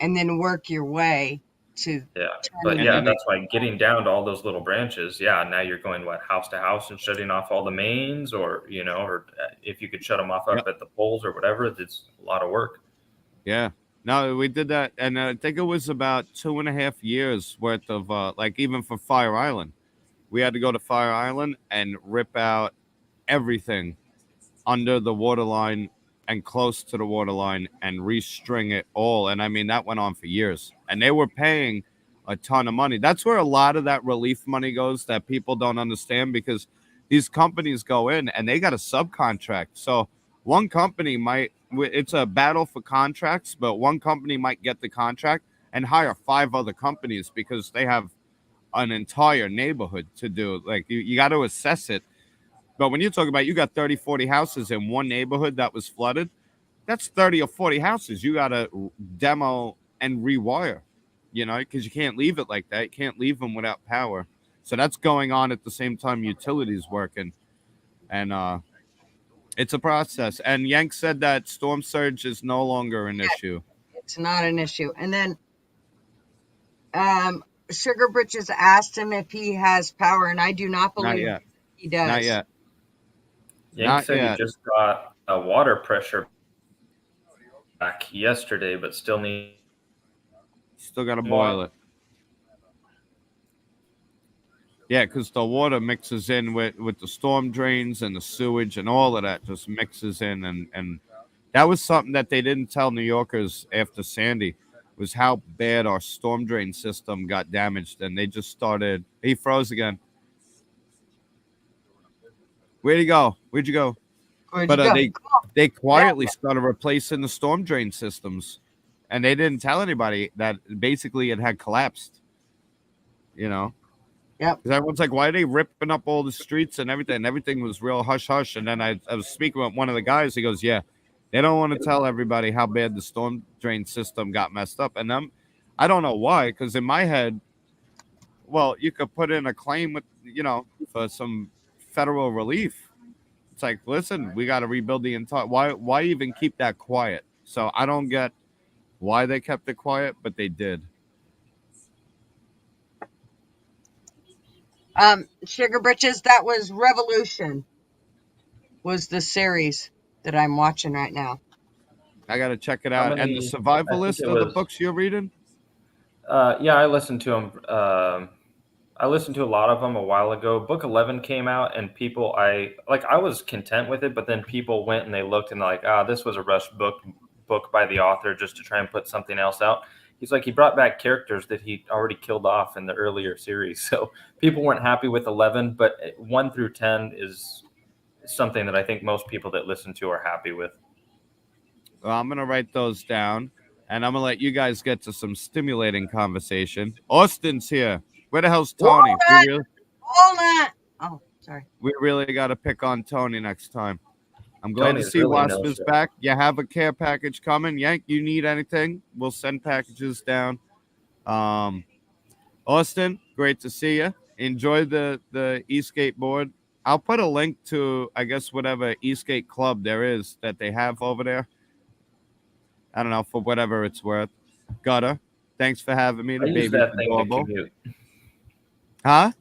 And then work your way to Yeah. turn But them yeah, on. that's why getting down to all those little branches. Yeah. Now you're going house to house and shutting off all the mains, or, you know, or if you could shut them off up at the poles or whatever, it's a lot of work. Yeah. No, we did that, and I think it was about 2.5 years worth of like, even for Fire Island, we had to go to Fire Island and rip out everything under the water line and close to the water line and restring it all. And I mean, that went on for years, and they were paying a ton of money. That's where a lot of that relief money goes, that people don't understand, because these companies go in and they got a subcontract. So one company might it's a battle for contracts, but one company might get the contract and hire 5 other companies because they have an entire neighborhood to do. Like you got to assess it. But when you talk about you got 30, 40 houses in one neighborhood that was flooded, that's 30 or 40 houses you got to demo and rewire, because you can't leave it like that. You can't leave them without power. So that's going on at the same time utilities working. And it's a process. And Yank said that storm surge is no longer an issue. It's not an issue. And then Sugar Britches asked him if he has power, and I do not Not believe yet. he does. Not yet. Yank Not said yet. he just got a water pressure back yesterday, but still got to boil it. Yeah, because the water mixes in with the storm drains and the sewage and all of that just mixes in. And that was something that they didn't tell New Yorkers after Sandy, was how bad our storm drain system got damaged. And they just started. He froze again. Where'd he go? Where'd you go? Where'd you go? They quietly started replacing the storm drain systems. And they didn't tell anybody that basically it had collapsed. Yep. Because everyone's like, why are they ripping up all the streets and everything? Everything was real hush-hush. And then I was speaking with one of the guys. He goes, yeah, they don't want to tell everybody how bad the storm drain system got messed up. And I don't know why, because in my head, well, you could put in a claim with, for some federal relief. It's like, listen, we got to rebuild the entire. Why even keep that quiet? So I don't get why they kept it quiet, but they did. Sugar Britches, that was Revolution, was the series that I'm watching right now. I got to check it out. And the survivalist of the books you're reading? Yeah, I listened to them. I listened to a lot of them a while ago. Book 11 came out, and people, I was content with it, but then people went and they looked and like, this was a rushed book by the author just to try and put something else out. He's like, he brought back characters that he already killed off in the earlier series. So people weren't happy with 11, but 1 through 10 is something that I think most people that listen to are happy with. Well, I'm going to write those down, and I'm going to let you guys get to some stimulating conversation. Austin's here. Where the hell's Tony? Hold on. Oh, sorry. We really got to pick on Tony next time. I'm glad Tony's to see really Wasp no is show. back. You have a care package coming. Yank, you need anything? We'll send packages down. Austin, great to see you. Enjoy the e-skate board. I'll put a link to, I guess, whatever e-skate club there is that they have over there. I don't know, for whatever it's worth. Gutter, thanks for having me. I use that thing to commute. Huh?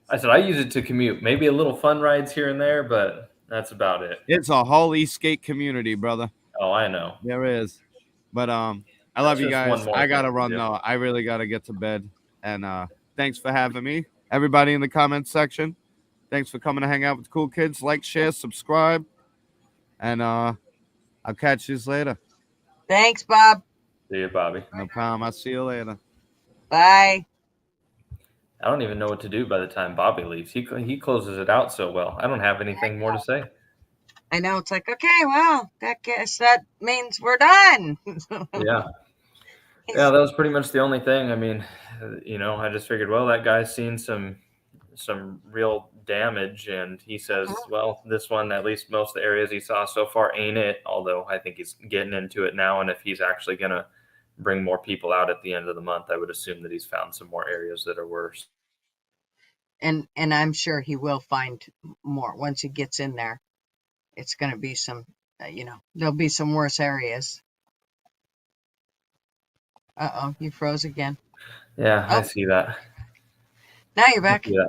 I said I use it to commute. Maybe a little fun rides here and there, but that's about it. It's a whole e-skate community, brother. Oh, I know. There is. But I love you guys. I gotta run though. I really gotta get to bed. And thanks for having me. Everybody in the comments section, thanks for coming to hang out with the cool kids. Like, share, subscribe. And I'll catch you later. Thanks, Bob. See you, Bobby. No problem. I'll see you later. Bye. I don't even know what to do by the time Bobby leaves. He closes it out so well. I don't have anything more to say. I know. It's like, okay, well, that means we're done. Yeah. Yeah, that was pretty much the only thing. I mean, I just figured, well, that guy's seen some real damage, and he says, well, this one, at least most of the areas he saw so far ain't it, although I think he's getting into it now, and if he's actually going to bring more people out at the end of the month, I would assume that he's found some more areas that are worse. And I'm sure he will find more once he gets in there. It's going to be some, there'll be some worse areas. Uh-oh, you froze again. Yeah, I see that. Now you're back. Yeah.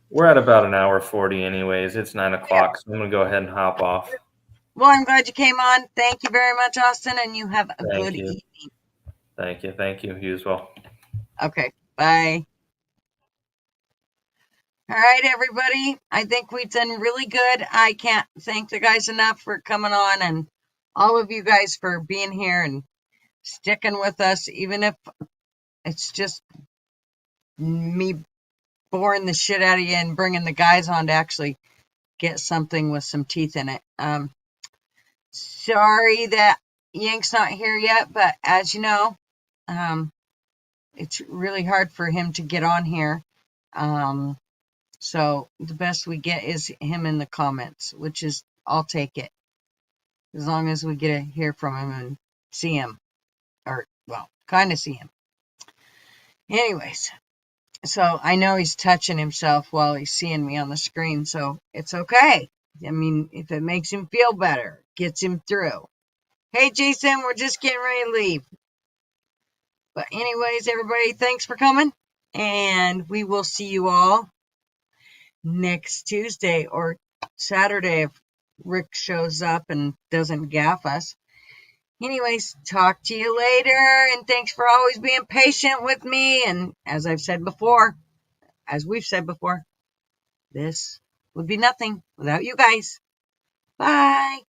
We're at about an hour 40 anyways. It's 9 o'clock, so I'm going to go ahead and hop off. Well, I'm glad you came on. Thank you very much, Austin, and you have a good evening. Thank you. Thank you. You as well. Okay, bye. All right, everybody. I think we've done really good. I can't thank the guys enough for coming on, and all of you guys for being here and sticking with us, even if it's just me boring the shit out of you and bringing the guys on to actually get something with some teeth in it. sorry that Yank's not here yet, but as you know, it's really hard for him to get on here. So the best we get is him in the comments, which is, I'll take it. As long as we get to hear from him and see him. Or, well, kind of see him. Anyways, so I know he's touching himself while he's seeing me on the screen, so it's okay. I mean, if it makes him feel better, gets him through. Hey, Jason, we're just getting ready to leave. But anyways, everybody, thanks for coming. And we will see you all next Tuesday or Saturday if Rick shows up and doesn't gaff us. Anyways, talk to you later, and thanks for always being patient with me. And as we've said before, this would be nothing without you guys. Bye.